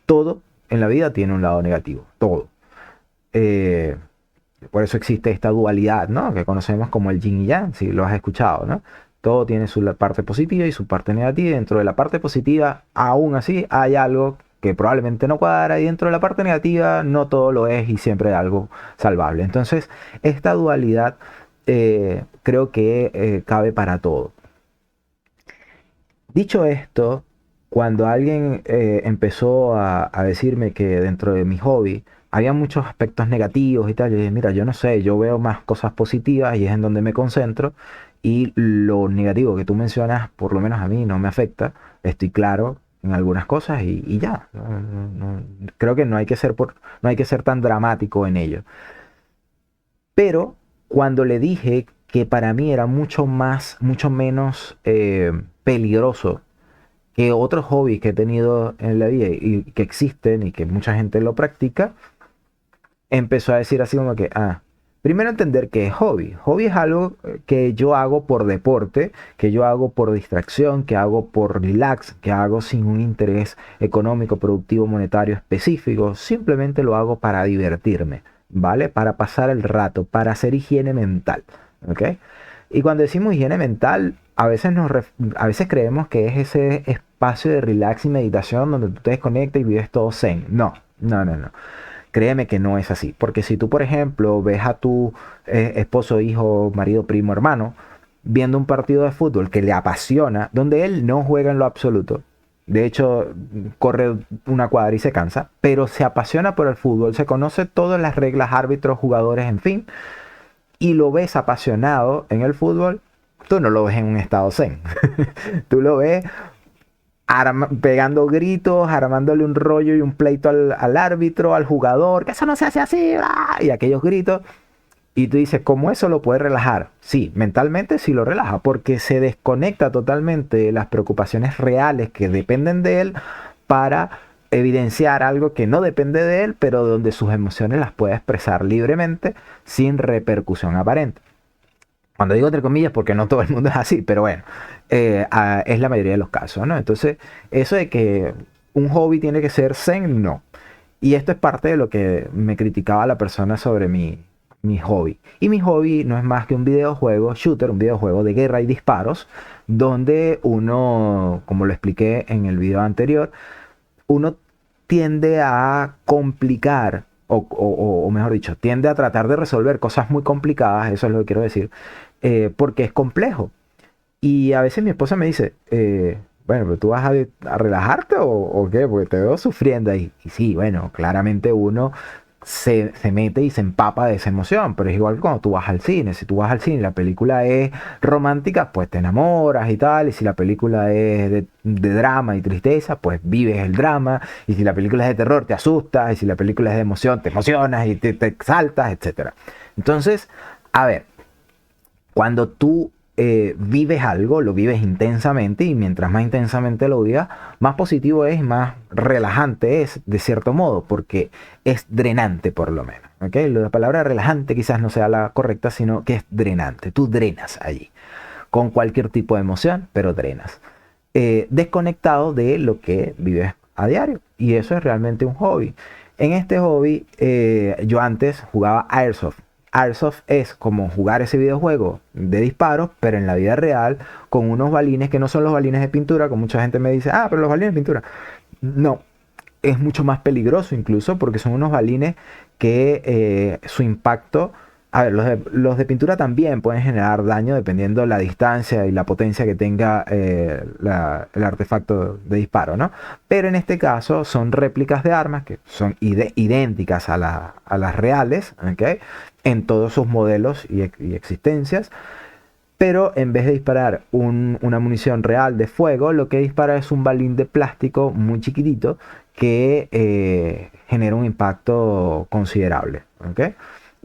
Todo en la vida tiene un lado negativo, todo. Eh, por eso existe esta dualidad, ¿no? Que conocemos como el yin y yang, si lo has escuchado, ¿no? Todo tiene su parte positiva y su parte negativa. Y dentro de la parte positiva, aún así, hay algo que probablemente no cuadra. Y dentro de la parte negativa, no todo lo es y siempre hay algo salvable. Entonces, esta dualidad creo que cabe para todo. Dicho esto, cuando alguien empezó a decirme que dentro de mi hobby había muchos aspectos negativos y tal, yo dije, mira, yo no sé, yo veo más cosas positivas y es en donde me concentro y lo negativo que tú mencionas, por lo menos a mí no me afecta, estoy claro en algunas cosas y ya. Creo que no hay que ser tan dramático en ello. Pero cuando le dije que para mí era mucho menos peligroso que otros hobbies que he tenido en la vida y que existen y que mucha gente lo practica, empezó a decir así como que, primero entender que es hobby. Hobby es algo que yo hago por deporte, que yo hago por distracción, que hago por relax, que hago sin un interés económico, productivo, monetario específico. Simplemente lo hago para divertirme, ¿vale? Para pasar el rato, para hacer higiene mental, ¿ok? Y cuando decimos higiene mental, a veces creemos que es ese espacio de relax y meditación donde tú te desconectas y vives todo zen. No. Créeme que no es así. Porque si tú, por ejemplo, ves a tu esposo, hijo, marido, primo, hermano, viendo un partido de fútbol que le apasiona, donde él no juega en lo absoluto, de hecho, corre una cuadra y se cansa, pero se apasiona por el fútbol, se conoce todas las reglas, árbitros, jugadores, en fin, y lo ves apasionado en el fútbol, tú no lo ves en un estado zen. Tú lo ves pegando gritos, armándole un rollo y un pleito al árbitro, al jugador, que eso no se hace así, ¡ah! Y aquellos gritos. Y tú dices, ¿cómo eso lo puede relajar? Sí, mentalmente sí lo relaja, porque se desconecta totalmente de las preocupaciones reales que dependen de él para evidenciar algo que no depende de él, pero donde sus emociones las puede expresar libremente sin repercusión aparente. Cuando digo entre comillas, porque no todo el mundo es así, pero bueno, es la mayoría de los casos, ¿no? Entonces, eso de que un hobby tiene que ser zen, no. Y esto es parte de lo que me criticaba la persona sobre mi hobby. Y mi hobby no es más que un videojuego shooter, un videojuego de guerra y disparos, donde uno, como lo expliqué en el video anterior, uno tiende a complicar, o mejor dicho, tiende a tratar de resolver cosas muy complicadas, eso es lo que quiero decir, porque es complejo. Y a veces mi esposa me dice, bueno, pero tú vas a relajarte o qué, porque te veo sufriendo ahí. Y sí, bueno, claramente uno se mete y se empapa de esa emoción, pero es igual que cuando tú vas al cine. Si tú vas al cine y la película es romántica, pues te enamoras y tal. Y si la película es de drama y tristeza, pues vives el drama. Y si la película es de terror, te asustas. Y si la película es de emoción, te emocionas y te exaltas, etcétera. Entonces, a ver, cuando tú vives algo, lo vives intensamente y mientras más intensamente lo vivas, más positivo es, más relajante es de cierto modo, porque es drenante por lo menos. ¿Okay? La palabra relajante quizás no sea la correcta, sino que es drenante. Tú drenas allí con cualquier tipo de emoción, pero drenas. Desconectado de lo que vives a diario. Y eso es realmente un hobby. En este hobby, yo antes jugaba Airsoft. Airsoft es como jugar ese videojuego de disparos, pero en la vida real, con unos balines que no son los balines de pintura, como mucha gente me dice, ah, pero los balines de pintura. No, es mucho más peligroso incluso porque son unos balines que su impacto, a ver, los de pintura también pueden generar daño dependiendo de la distancia y la potencia que tenga el artefacto de disparo, ¿no? Pero en este caso son réplicas de armas que son idénticas a las reales, ¿ok? En todos sus modelos y existencias. Pero en vez de disparar una munición real de fuego, lo que dispara es un balín de plástico muy chiquitito que genera un impacto considerable. ¿Ok?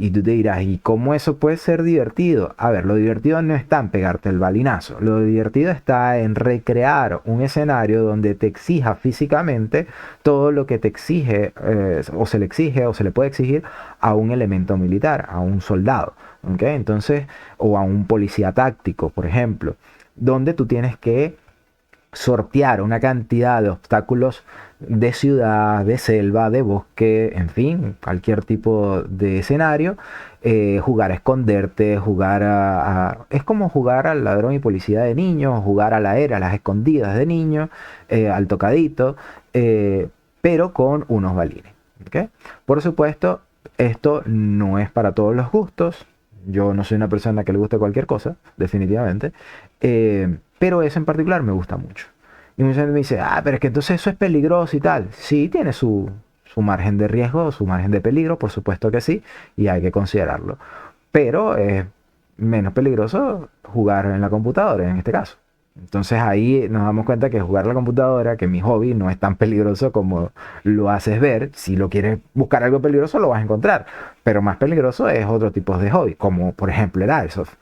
Y tú te dirás, ¿y cómo eso puede ser divertido? A ver, lo divertido no está en pegarte el balinazo. Lo divertido está en recrear un escenario donde te exija físicamente todo lo que te exige, o se le exige, o se le puede exigir a un elemento militar, a un soldado. ¿Ok? Entonces, o a un policía táctico, por ejemplo, donde tú tienes que sortear una cantidad de obstáculos de ciudad, de selva, de bosque, en fin, cualquier tipo de escenario, jugar a esconderte, jugar Es como jugar al ladrón y policía de niño, jugar a la era, a las escondidas de niño, al tocadito, pero con unos balines. ¿Okay? Por supuesto, esto no es para todos los gustos. Yo no soy una persona que le guste cualquier cosa, definitivamente. Pero eso en particular me gusta mucho. Y mucha gente me dice, ah, pero es que entonces eso es peligroso y tal. Sí, tiene su margen de riesgo, su margen de peligro, por supuesto que sí, y hay que considerarlo. Pero es menos peligroso jugar en la computadora, en este caso. Entonces ahí nos damos cuenta que jugar en la computadora, que mi hobby no es tan peligroso como lo haces ver. Si lo quieres buscar algo peligroso, lo vas a encontrar. Pero más peligroso es otro tipo de hobby, como por ejemplo el Airsoft.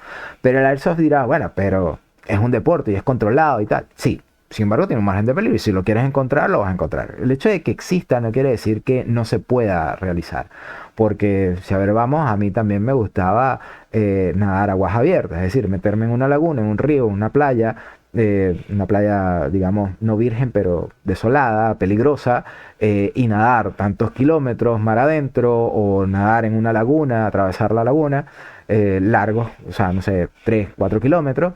Pero el Airsoft dirá, bueno, pero es un deporte y es controlado y tal. Sí, sin embargo tiene un margen de peligro y si lo quieres encontrar, lo vas a encontrar. El hecho de que exista no quiere decir que no se pueda realizar. Porque, si a ver, vamos, a mí también me gustaba nadar aguas abiertas, es decir, meterme en una laguna, en un río, en una playa, digamos, no virgen, pero desolada, peligrosa, y nadar tantos kilómetros mar adentro o nadar en una laguna, atravesar la laguna, largos, o sea, no sé, 3 4 kilómetros,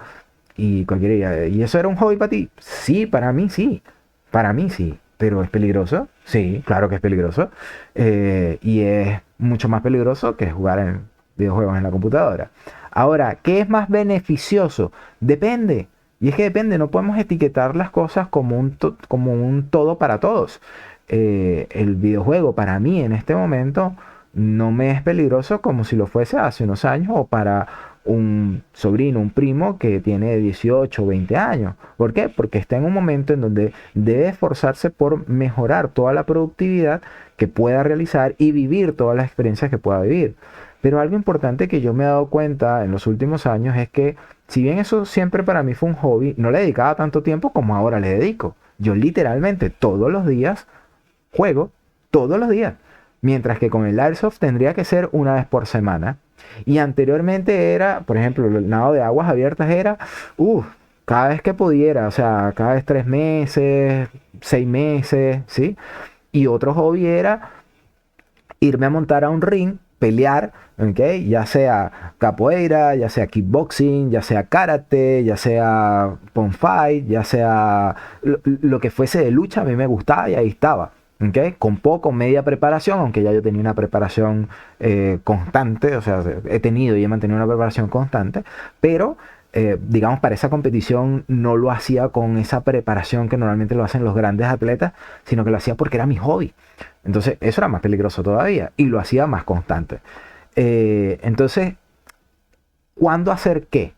y cualquier día. ¿Y eso era un hobby para ti? Sí, para mí sí. Para mí sí. ¿Pero es peligroso? Sí, claro que es peligroso. Y es mucho más peligroso que jugar en videojuegos en la computadora. Ahora, ¿qué es más beneficioso? Depende. Y es que depende, no podemos etiquetar las cosas como como un todo para todos. El videojuego para mí en este momento no me es peligroso como si lo fuese hace unos años o para un sobrino, un primo que tiene 18 o 20 años. ¿Por qué? Porque está en un momento en donde debe esforzarse por mejorar toda la productividad que pueda realizar y vivir todas las experiencias que pueda vivir. Pero algo importante que yo me he dado cuenta en los últimos años es que si bien eso siempre para mí fue un hobby, no le dedicaba tanto tiempo como ahora le dedico. Yo literalmente todos los días juego, todos los días. Mientras que con el Airsoft tendría que ser una vez por semana. Y anteriormente era, por ejemplo, el nado de aguas abiertas era, cada vez que pudiera, o sea, cada vez 3 meses, 6 meses, ¿sí? Y otro hobby era irme a montar a un ring, pelear, ¿ok? Ya sea capoeira, ya sea kickboxing, ya sea karate, ya sea pong fight, ya sea lo que fuese de lucha, a mí me gustaba y ahí estaba. ¿Okay? Con poco, media preparación, aunque ya yo tenía una preparación constante, o sea, he tenido y he mantenido una preparación constante, pero digamos, para esa competición no lo hacía con esa preparación que normalmente lo hacen los grandes atletas, sino que lo hacía porque era mi hobby. Entonces, eso era más peligroso todavía y lo hacía más constante. Entonces, ¿cuándo hacer qué?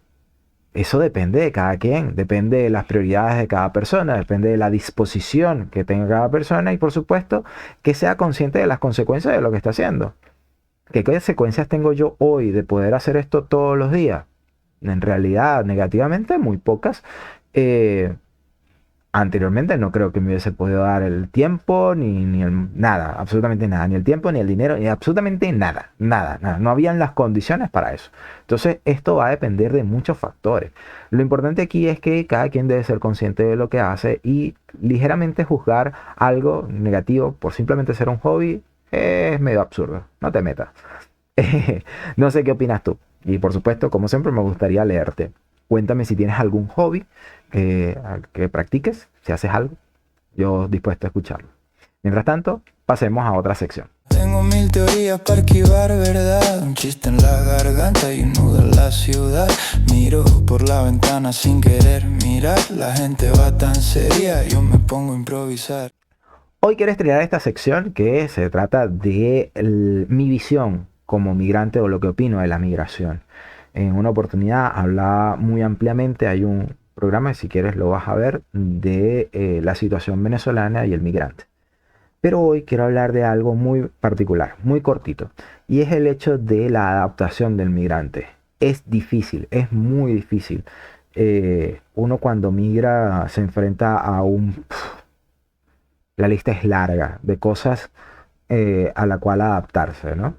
Eso depende de cada quien, depende de las prioridades de cada persona, depende de la disposición que tenga cada persona y por supuesto que sea consciente de las consecuencias de lo que está haciendo. ¿Qué consecuencias tengo yo hoy de poder hacer esto todos los días? En realidad, negativamente, muy pocas. Eh, Anteriormente no creo que me hubiese podido dar el tiempo, nada, absolutamente nada, ni el tiempo, ni el dinero, ni absolutamente nada, nada, nada. No habían las condiciones para eso. Entonces, esto va a depender de muchos factores. Lo importante aquí es que cada quien debe ser consciente de lo que hace y ligeramente juzgar algo negativo por simplemente ser un hobby es medio absurdo. No te metas. No sé qué opinas tú. Y por supuesto, como siempre, me gustaría leerte. Cuéntame si tienes algún hobby que practiques, si haces algo, yo dispuesto a escucharlo. Mientras tanto, pasemos a otra sección. Tengo mil teorías para esquivar verdad, un chiste en la garganta y un nudo en la ciudad. Miro por la ventana sin querer mirar, la gente va tan seria, yo me pongo a improvisar. Hoy quiero estrenar esta sección que se trata de mi visión como migrante o lo que opino de la migración. En una oportunidad hablaba muy ampliamente, hay un programa, si quieres lo vas a ver, de la situación venezolana y el migrante. Pero hoy quiero hablar de algo muy particular, muy cortito, y es el hecho de la adaptación del migrante. Es difícil, es muy difícil. Uno cuando migra se enfrenta a un... La lista es larga de cosas a la cual adaptarse, ¿no?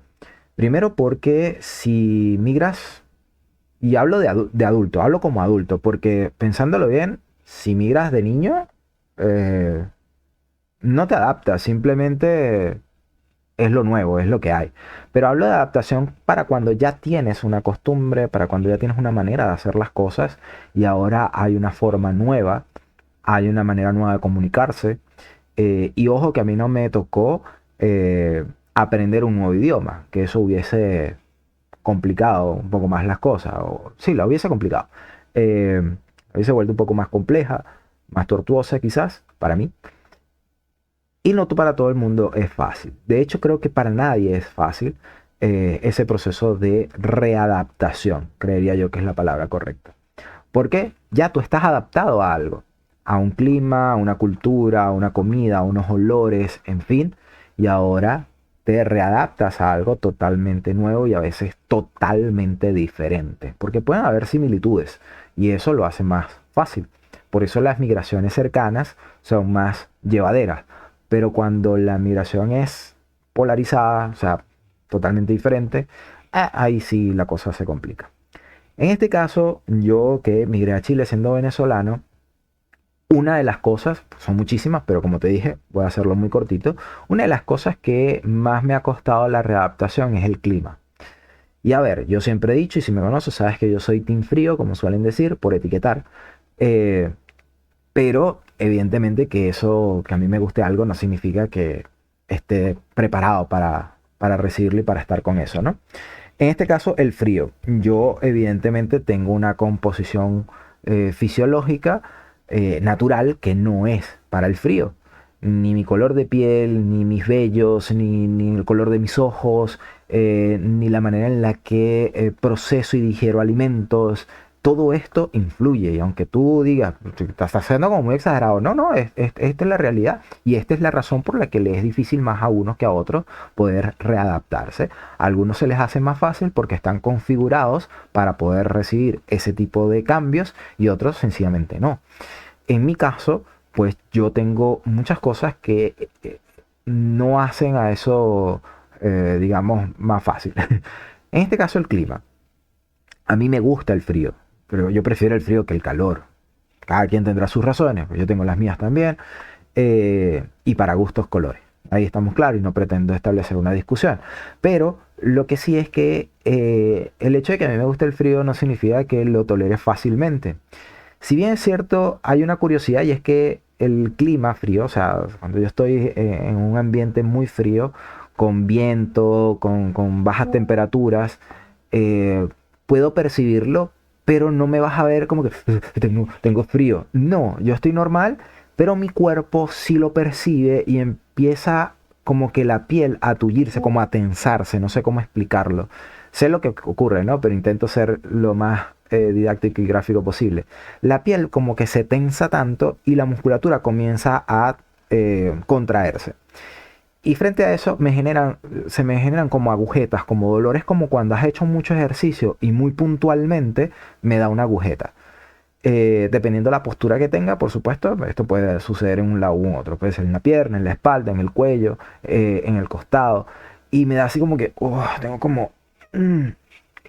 Primero porque si migras, y hablo de adulto, hablo como adulto, porque pensándolo bien, si migras de niño, eh, no te adaptas, simplemente es lo nuevo, es lo que hay. Pero hablo de adaptación para cuando ya tienes una costumbre, para cuando ya tienes una manera de hacer las cosas y ahora hay una forma nueva, hay una manera nueva de comunicarse. Y ojo que a mí no me tocó aprender un nuevo idioma, que eso hubiese complicado un poco más las cosas, o sí, la hubiese complicado. Hubiese vuelto un poco más compleja, más tortuosa quizás, para mí. Y no para todo el mundo es fácil. De hecho, creo que para nadie es fácil ese proceso de readaptación, creería yo que es la palabra correcta. Porque ya tú estás adaptado a algo, a un clima, a una cultura, a una comida, a unos olores, en fin, y ahora te readaptas a algo totalmente nuevo y a veces totalmente diferente, porque pueden haber similitudes y eso lo hace más fácil. Por eso las migraciones cercanas son más llevaderas, pero cuando la migración es polarizada, o sea, totalmente diferente, ahí sí la cosa se complica. En este caso, yo que migré a Chile siendo venezolano, una de las cosas, son muchísimas, pero como te dije, voy a hacerlo muy cortito, una de las cosas que más me ha costado la readaptación es el clima. Y a ver, yo siempre he dicho, y si me conoces, sabes que yo soy team frío, como suelen decir, por etiquetar. Eh, pero evidentemente que eso, que a mí me guste algo, no significa que esté preparado para recibirlo y para estar con eso, ¿no? En este caso, el frío. Yo evidentemente tengo una composición fisiológica natural que no es para el frío. Ni mi color de piel, ni mis vellos, ni el color de mis ojos, ni la manera en la que proceso y digiero alimentos. Todo esto influye y aunque tú digas, estás haciendo como muy exagerado, no, no, esta es la realidad y esta es la razón por la que les es difícil más a unos que a otros poder readaptarse. A algunos se les hace más fácil porque están configurados para poder recibir ese tipo de cambios y otros sencillamente no. En mi caso, pues yo tengo muchas cosas que no hacen a eso, digamos, más fácil. En este caso, el clima. A mí me gusta el frío, pero yo prefiero el frío que el calor. Cada quien tendrá sus razones, pues yo tengo las mías también. Y para gustos colores. Ahí estamos claros y no pretendo establecer una discusión. Pero lo que sí es que el hecho de que a mí me guste el frío no significa que lo tolere fácilmente. Si bien es cierto, hay una curiosidad y es que el clima frío, o sea, cuando yo estoy en un ambiente muy frío, con viento, con bajas temperaturas, puedo percibirlo, pero no me vas a ver como que tengo frío. No, yo estoy normal, pero mi cuerpo sí lo percibe y empieza como que la piel a tullirse, como a tensarse, no sé cómo explicarlo. Sé lo que ocurre, ¿no? Pero intento ser lo más didáctico y gráfico posible. La piel como que se tensa tanto y la musculatura comienza a contraerse. Y frente a eso se me generan como agujetas, como dolores, como cuando has hecho mucho ejercicio y muy puntualmente me da una agujeta. Dependiendo de la postura que tenga, por supuesto, esto puede suceder en un lado u otro. Puede ser en la pierna, en la espalda, en el cuello, en el costado. Y me da así como que, tengo como mm,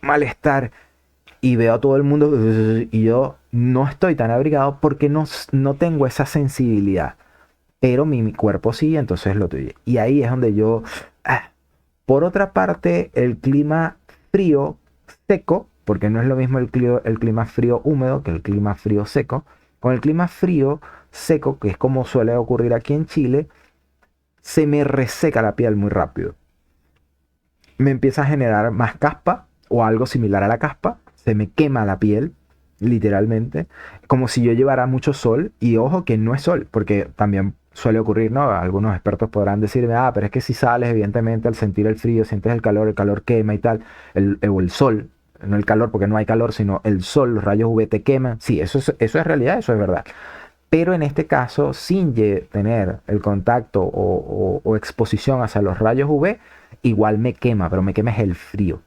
malestar. Y veo a todo el mundo y yo no estoy tan abrigado porque no tengo esa sensibilidad. Pero mi cuerpo sí, entonces lo tuyo. Y ahí es donde yo... ah. Por otra parte, el clima frío seco, porque no es lo mismo el clima frío húmedo que el clima frío seco. Con el clima frío seco, que es como suele ocurrir aquí en Chile, se me reseca la piel muy rápido. Me empieza a generar más caspa o algo similar a la caspa. Se me quema la piel, literalmente, como si yo llevara mucho sol. Y ojo que no es sol, porque también suele ocurrir, ¿no? Algunos expertos podrán decirme, pero es que si sales, evidentemente, al sentir el frío, sientes el calor quema y tal, o el sol, no el calor, porque no hay calor, sino el sol, los rayos UV te queman. Sí, eso es realidad, eso es verdad. Pero en este caso, sin tener el contacto o exposición hacia los rayos UV, igual me quema, pero me quema es el frío.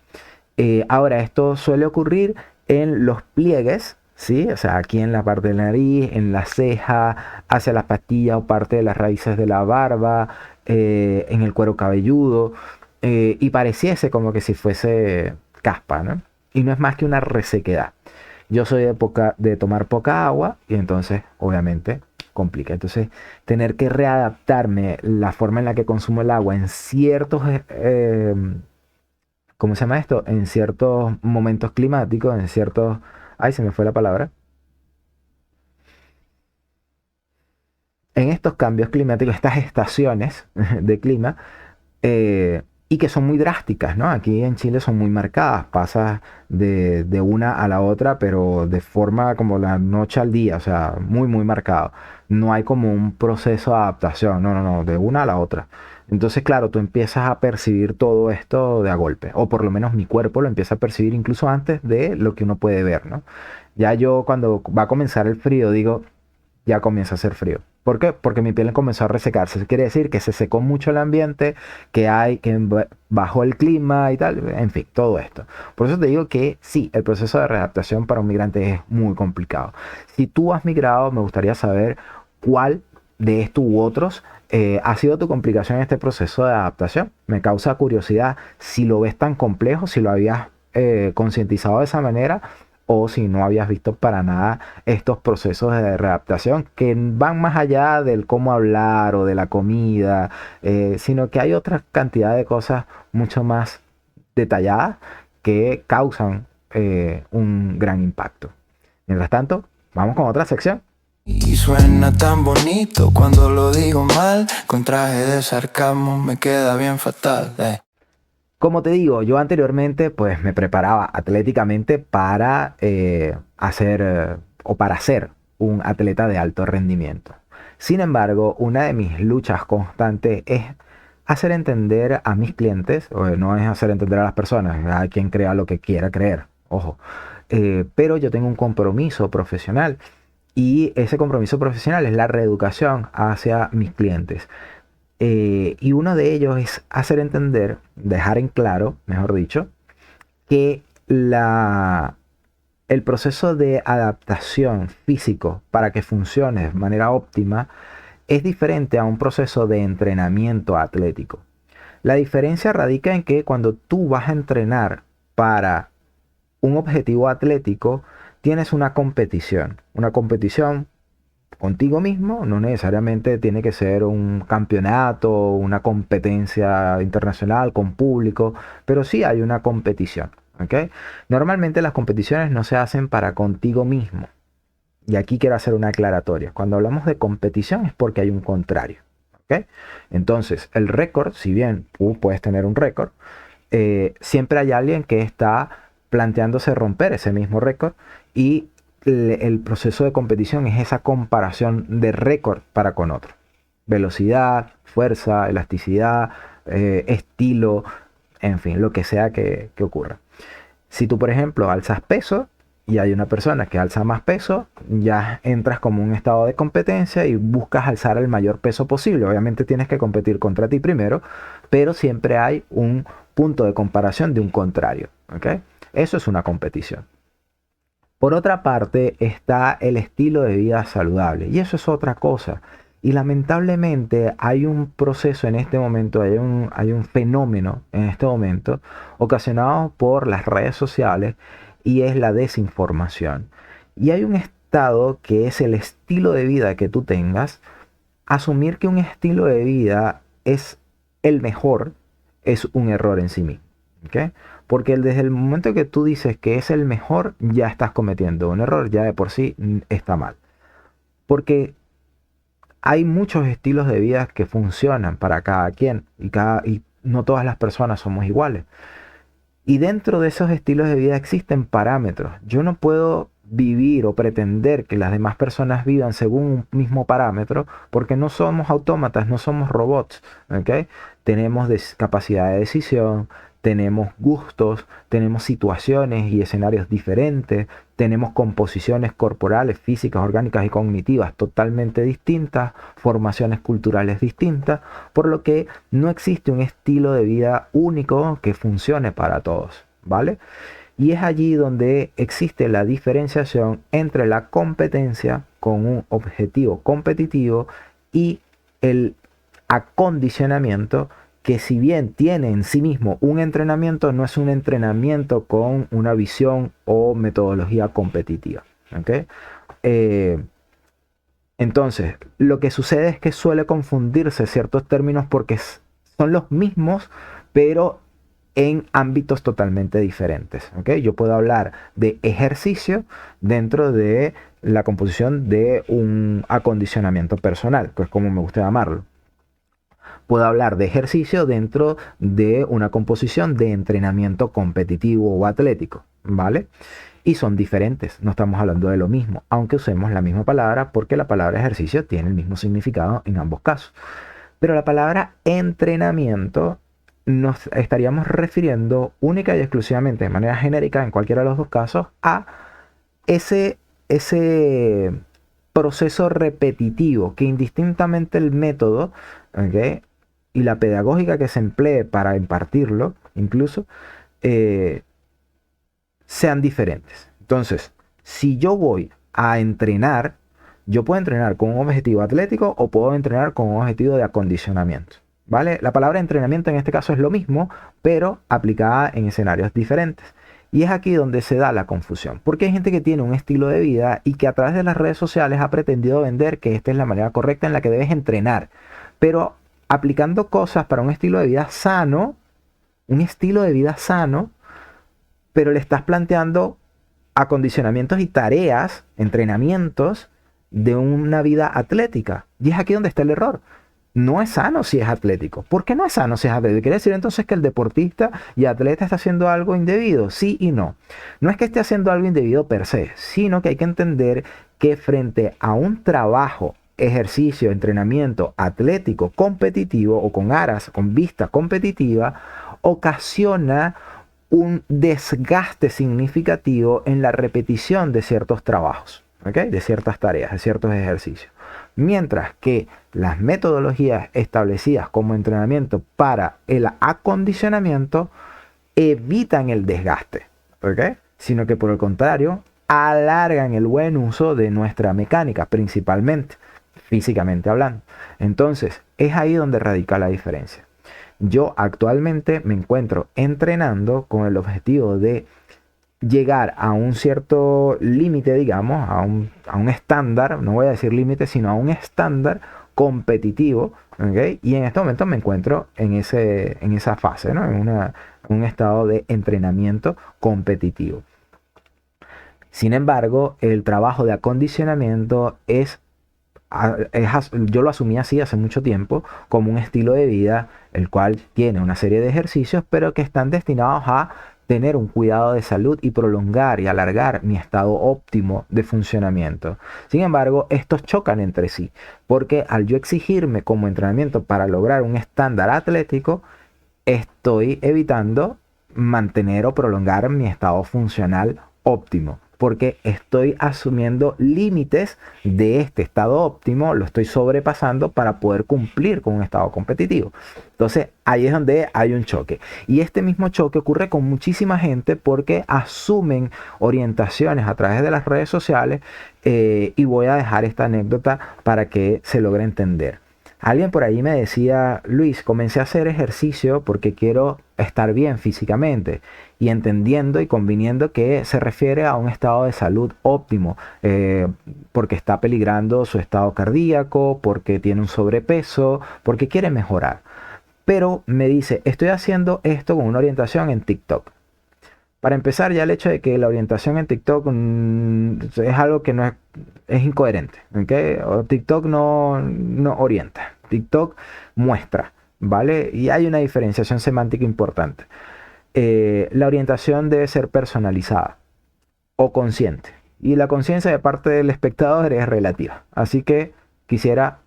Ahora, esto suele ocurrir en los pliegues, ¿sí? O sea, aquí en la parte de la nariz, en la ceja, hacia las pastillas o parte de las raíces de la barba, en el cuero cabelludo, y pareciese como que si fuese caspa, ¿no? Y no es más que una resequedad. Yo soy de tomar poca agua y entonces, obviamente, complica. Entonces, tener que readaptarme la forma en la que consumo el agua en ciertos ¿cómo se llama esto? En ciertos momentos climáticos, en ciertos... Ay, se me fue la palabra. En estos cambios climáticos, estas estaciones de clima, y que son muy drásticas, ¿no? Aquí en Chile son muy marcadas, pasas de una a la otra, pero de forma como la noche al día, o sea, muy, muy marcado. No hay como un proceso de adaptación, no, no, no, de una a la otra. Entonces, claro, tú empiezas a percibir todo esto de a golpe, o por lo menos mi cuerpo lo empieza a percibir incluso antes de lo que uno puede ver, ¿no? Ya yo cuando va a comenzar el frío digo, ya comienza a hacer frío. ¿Por qué? Porque mi piel comenzó a resecarse. Eso quiere decir que se secó mucho el ambiente, que bajó el clima y tal, en fin, todo esto. Por eso te digo que sí, el proceso de readaptación para un migrante es muy complicado. Si tú has migrado, me gustaría saber cuál de estos u otros ha sido tu complicación en este proceso de adaptación. Me causa curiosidad si lo ves tan complejo, si lo habías concientizado de esa manera o si no habías visto para nada estos procesos de readaptación que van más allá del cómo hablar o de la comida, sino que hay otra cantidad de cosas mucho más detalladas que causan un gran impacto. Mientras tanto, vamos con otra sección. Y suena tan bonito cuando lo digo mal, con traje de sarcasmo me queda bien fatal. Como te digo, yo anteriormente pues me preparaba atléticamente para para ser un atleta de alto rendimiento. Sin embargo, una de mis luchas constantes es hacer entender a mis clientes, o no es hacer entender a las personas, a quien crea lo que quiera creer, ojo, pero yo tengo un compromiso profesional y ese compromiso profesional es la reeducación hacia mis clientes. Y uno de ellos es hacer entender, dejar en claro, mejor dicho, que el proceso de adaptación físico para que funcione de manera óptima es diferente a un proceso de entrenamiento atlético. La diferencia radica en que cuando tú vas a entrenar para un objetivo atlético, tienes una competición contigo mismo, no necesariamente tiene que ser un campeonato, una competencia internacional con público, pero sí hay una competición, ¿ok? Normalmente las competiciones no se hacen para contigo mismo. Y aquí quiero hacer una aclaratoria. Cuando hablamos de competición es porque hay un contrario, ¿ok? Entonces, el récord, si bien tú puedes tener un récord, siempre hay alguien que está planteándose romper ese mismo récord y el proceso de competición es esa comparación de récord para con otro. Velocidad, fuerza, elasticidad, estilo, en fin, lo que sea que ocurra. Si tú, por ejemplo, alzas peso y hay una persona que alza más peso, ya entras como un estado de competencia y buscas alzar el mayor peso posible. Obviamente tienes que competir contra ti primero, pero siempre hay un punto de comparación de un contrario. ¿Okay? Eso es una competición. Por otra parte está el estilo de vida saludable y eso es otra cosa. Y lamentablemente hay un proceso en este momento, hay un fenómeno en este momento ocasionado por las redes sociales y es la desinformación. Y hay un estado que es el estilo de vida que tú tengas. Asumir que un estilo de vida es el mejor es un error en sí mismo. ¿Okay? Porque desde el momento que tú dices que es el mejor, ya estás cometiendo un error, ya de por sí está mal. Porque hay muchos estilos de vida que funcionan para cada quien y no todas las personas somos iguales. Y dentro de esos estilos de vida existen parámetros. Yo no puedo vivir o pretender que las demás personas vivan según un mismo parámetro porque no somos autómatas, no somos robots. ¿Okay? Tenemos capacidad de decisión, tenemos gustos, tenemos situaciones y escenarios diferentes, tenemos composiciones corporales, físicas, orgánicas y cognitivas totalmente distintas, formaciones culturales distintas, por lo que no existe un estilo de vida único que funcione para todos, ¿vale? Y es allí donde existe la diferenciación entre la competencia con un objetivo competitivo y el acondicionamiento, que si bien tiene en sí mismo un entrenamiento, no es un entrenamiento con una visión o metodología competitiva. ¿Okay? Entonces, lo que sucede es que suele confundirse ciertos términos porque son los mismos, pero en ámbitos totalmente diferentes. ¿Okay? Yo puedo hablar de ejercicio dentro de la composición de un acondicionamiento personal, que es como me gusta llamarlo. Puedo hablar de ejercicio dentro de una composición de entrenamiento competitivo o atlético, ¿vale? Y son diferentes, no estamos hablando de lo mismo, aunque usemos la misma palabra porque la palabra ejercicio tiene el mismo significado en ambos casos. Pero la palabra entrenamiento nos estaríamos refiriendo única y exclusivamente de manera genérica en cualquiera de los dos casos a ese proceso repetitivo que indistintamente el método, ¿okay? Y la pedagógica que se emplee para impartirlo, incluso, sean diferentes. Entonces, si yo voy a entrenar, yo puedo entrenar con un objetivo atlético o puedo entrenar con un objetivo de acondicionamiento. ¿Vale? La palabra entrenamiento en este caso es lo mismo, pero aplicada en escenarios diferentes. Y es aquí donde se da la confusión, porque hay gente que tiene un estilo de vida y que a través de las redes sociales ha pretendido vender que esta es la manera correcta en la que debes entrenar, pero aplicando cosas para un estilo de vida sano, pero le estás planteando acondicionamientos y tareas, entrenamientos de una vida atlética. Y es aquí donde está el error. No es sano si es atlético. ¿Por qué no es sano si es atlético? ¿Quiere decir entonces que el deportista y atleta está haciendo algo indebido? Sí y no. No es que esté haciendo algo indebido per se, sino que hay que entender que frente a un trabajo, ejercicio, entrenamiento atlético, competitivo o con aras, con vista competitiva, ocasiona un desgaste significativo en la repetición de ciertos trabajos, ¿okay? De ciertas tareas, de ciertos ejercicios. Mientras que las metodologías establecidas como entrenamiento para el acondicionamiento evitan el desgaste, ¿okay? Sino que por el contrario, alargan el buen uso de nuestra mecánica, principalmente, físicamente hablando. Entonces, es ahí donde radica la diferencia. Yo actualmente me encuentro entrenando con el objetivo de llegar a un cierto límite, digamos, a un estándar, no voy a decir límite, sino a un estándar competitivo, ¿okay? Y en este momento me encuentro en esa fase, ¿no? En un estado de entrenamiento competitivo. Sin embargo, el trabajo de acondicionamiento yo lo asumí así hace mucho tiempo, como un estilo de vida, el cual tiene una serie de ejercicios, pero que están destinados a tener un cuidado de salud y prolongar y alargar mi estado óptimo de funcionamiento. Sin embargo, estos chocan entre sí, porque al yo exigirme como entrenamiento para lograr un estándar atlético, estoy evitando mantener o prolongar mi estado funcional óptimo, porque estoy asumiendo límites de este estado óptimo, lo estoy sobrepasando para poder cumplir con un estado competitivo. Entonces ahí es donde hay un choque. Y este mismo choque ocurre con muchísima gente porque asumen orientaciones a través de las redes sociales, y voy a dejar esta anécdota para que se logre entender. Alguien por ahí me decía: Luis, comencé a hacer ejercicio porque quiero estar bien físicamente, y entendiendo y conviniendo que se refiere a un estado de salud óptimo, porque está peligrando su estado cardíaco, porque tiene un sobrepeso, porque quiere mejorar. Pero me dice: estoy haciendo esto con una orientación en TikTok. Para empezar, ya el hecho de que la orientación en TikTok es algo que no es incoherente, ¿okay? O TikTok no orienta, TikTok muestra, ¿vale? Y hay una diferenciación semántica importante. La orientación debe ser personalizada o consciente, y la conciencia de parte del espectador es relativa. Así que quisiera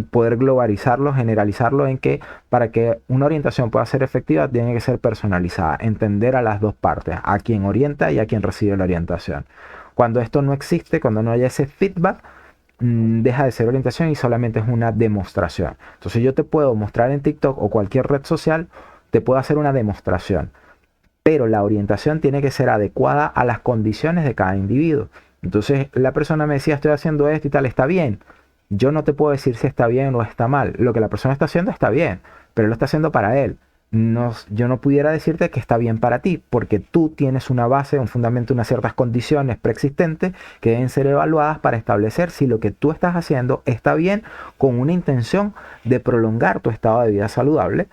poder globalizarlo, generalizarlo en que para que una orientación pueda ser efectiva tiene que ser personalizada, entender a las dos partes, a quien orienta y a quien recibe la orientación. Cuando esto no existe, cuando no hay ese feedback, deja de ser orientación y solamente es una demostración. Entonces yo te puedo mostrar en TikTok o cualquier red social, te puedo hacer una demostración, pero la orientación tiene que ser adecuada a las condiciones de cada individuo. Entonces la persona me decía: estoy haciendo esto y tal, está bien. Yo no te puedo decir si está bien o está mal. Lo que la persona está haciendo está bien, pero él lo está haciendo para él. No, yo no pudiera decirte que está bien para ti, porque tú tienes una base, un fundamento, unas ciertas condiciones preexistentes que deben ser evaluadas para establecer si lo que tú estás haciendo está bien, con una intención de prolongar tu estado de vida saludable.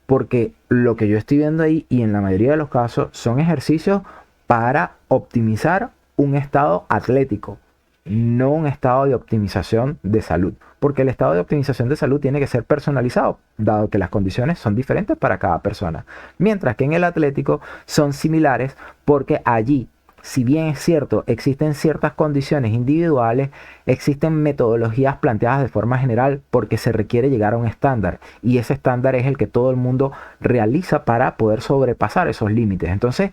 Porque lo que yo estoy viendo ahí, y en la mayoría de los casos, son ejercicios para optimizar un estado atlético, no un estado de optimización de salud. Porque el estado de optimización de salud tiene que ser personalizado, dado que las condiciones son diferentes para cada persona. Mientras que en el atlético son similares, porque allí, si bien es cierto, existen ciertas condiciones individuales, existen metodologías planteadas de forma general porque se requiere llegar a un estándar, y ese estándar es el que todo el mundo realiza para poder sobrepasar esos límites. Entonces,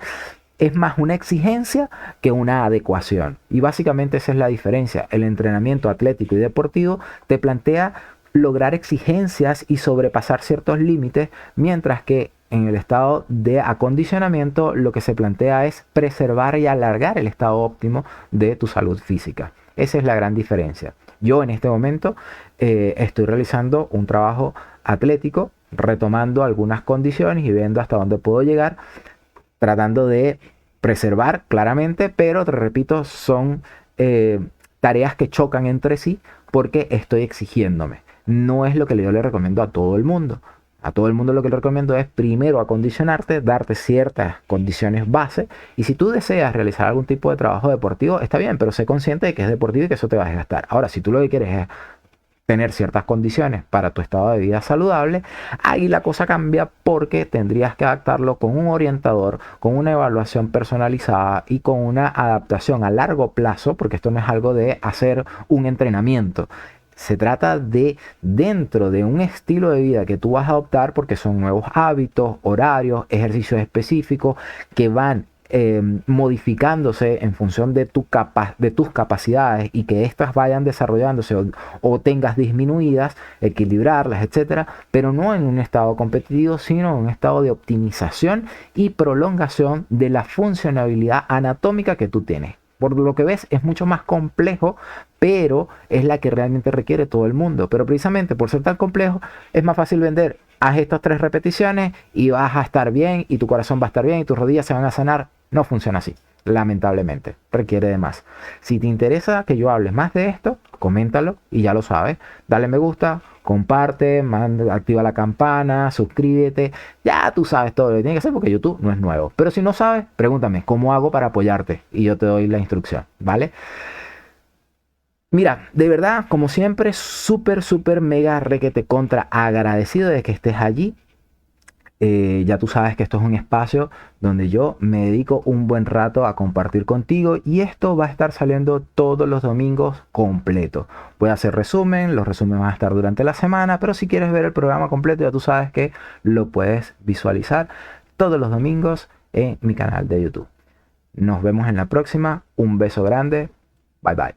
es más una exigencia que una adecuación. Y básicamente esa es la diferencia. El entrenamiento atlético y deportivo te plantea lograr exigencias y sobrepasar ciertos límites, mientras que en el estado de acondicionamiento lo que se plantea es preservar y alargar el estado óptimo de tu salud física. Esa es la gran diferencia. Yo en este momento estoy realizando un trabajo atlético, retomando algunas condiciones y viendo hasta dónde puedo llegar, tratando de preservar claramente, pero te repito, son tareas que chocan entre sí porque estoy exigiéndome. No es lo que yo le recomiendo a todo el mundo. A todo el mundo lo que le recomiendo es primero acondicionarte, darte ciertas condiciones base, y si tú deseas realizar algún tipo de trabajo deportivo, está bien, pero sé consciente de que es deportivo y que eso te va a desgastar. Ahora, si tú lo que quieres es tener ciertas condiciones para tu estado de vida saludable, ahí la cosa cambia, porque tendrías que adaptarlo con un orientador, con una evaluación personalizada y con una adaptación a largo plazo, porque esto no es algo de hacer un entrenamiento. Se trata de, dentro de un estilo de vida que tú vas a adoptar, porque son nuevos hábitos, horarios, ejercicios específicos que van modificándose en función de tus capacidades, y que éstas vayan desarrollándose o tengas disminuidas, equilibrarlas, etcétera, pero no en un estado competitivo, sino en un estado de optimización y prolongación de la funcionabilidad anatómica que tú tienes. Por lo que ves, es mucho más complejo, pero es la que realmente requiere todo el mundo. Pero precisamente por ser tan complejo, es más fácil vender: haz estas 3 repeticiones y vas a estar bien, y tu corazón va a estar bien, y tus rodillas se van a sanar. No funciona así, lamentablemente, requiere de más. Si te interesa que yo hable más de esto, coméntalo y ya lo sabes. Dale me gusta, comparte, activa la campana, suscríbete. Ya tú sabes todo lo que tienes que hacer, porque YouTube no es nuevo. Pero si no sabes, pregúntame cómo hago para apoyarte y yo te doy la instrucción, ¿vale? Mira, de verdad, como siempre, súper, súper, mega, requete contra agradecido de que estés allí. Ya tú sabes que esto es un espacio donde yo me dedico un buen rato a compartir contigo y esto va a estar saliendo todos los domingos completo. Voy a hacer resumen, los resúmenes van a estar durante la semana, pero si quieres ver el programa completo ya tú sabes que lo puedes visualizar todos los domingos en mi canal de YouTube. Nos vemos en la próxima, un beso grande, bye bye.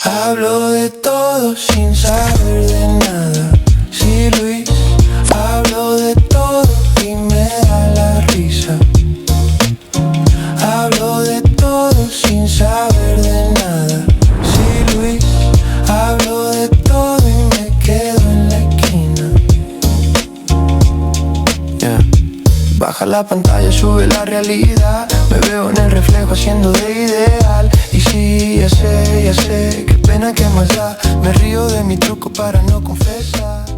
Hablo de todo sin saber de nada. Sí, Luis, hablo de todo y me da la risa. Hablo de todo sin saber de nada. Sí, Luis, hablo de todo y me quedo en la esquina. Yeah. Baja la pantalla, sube la realidad. Me veo en el reflejo haciendo de ideal. Y sí, ya sé, qué pena que más da. Me río de mi truco para no confesar.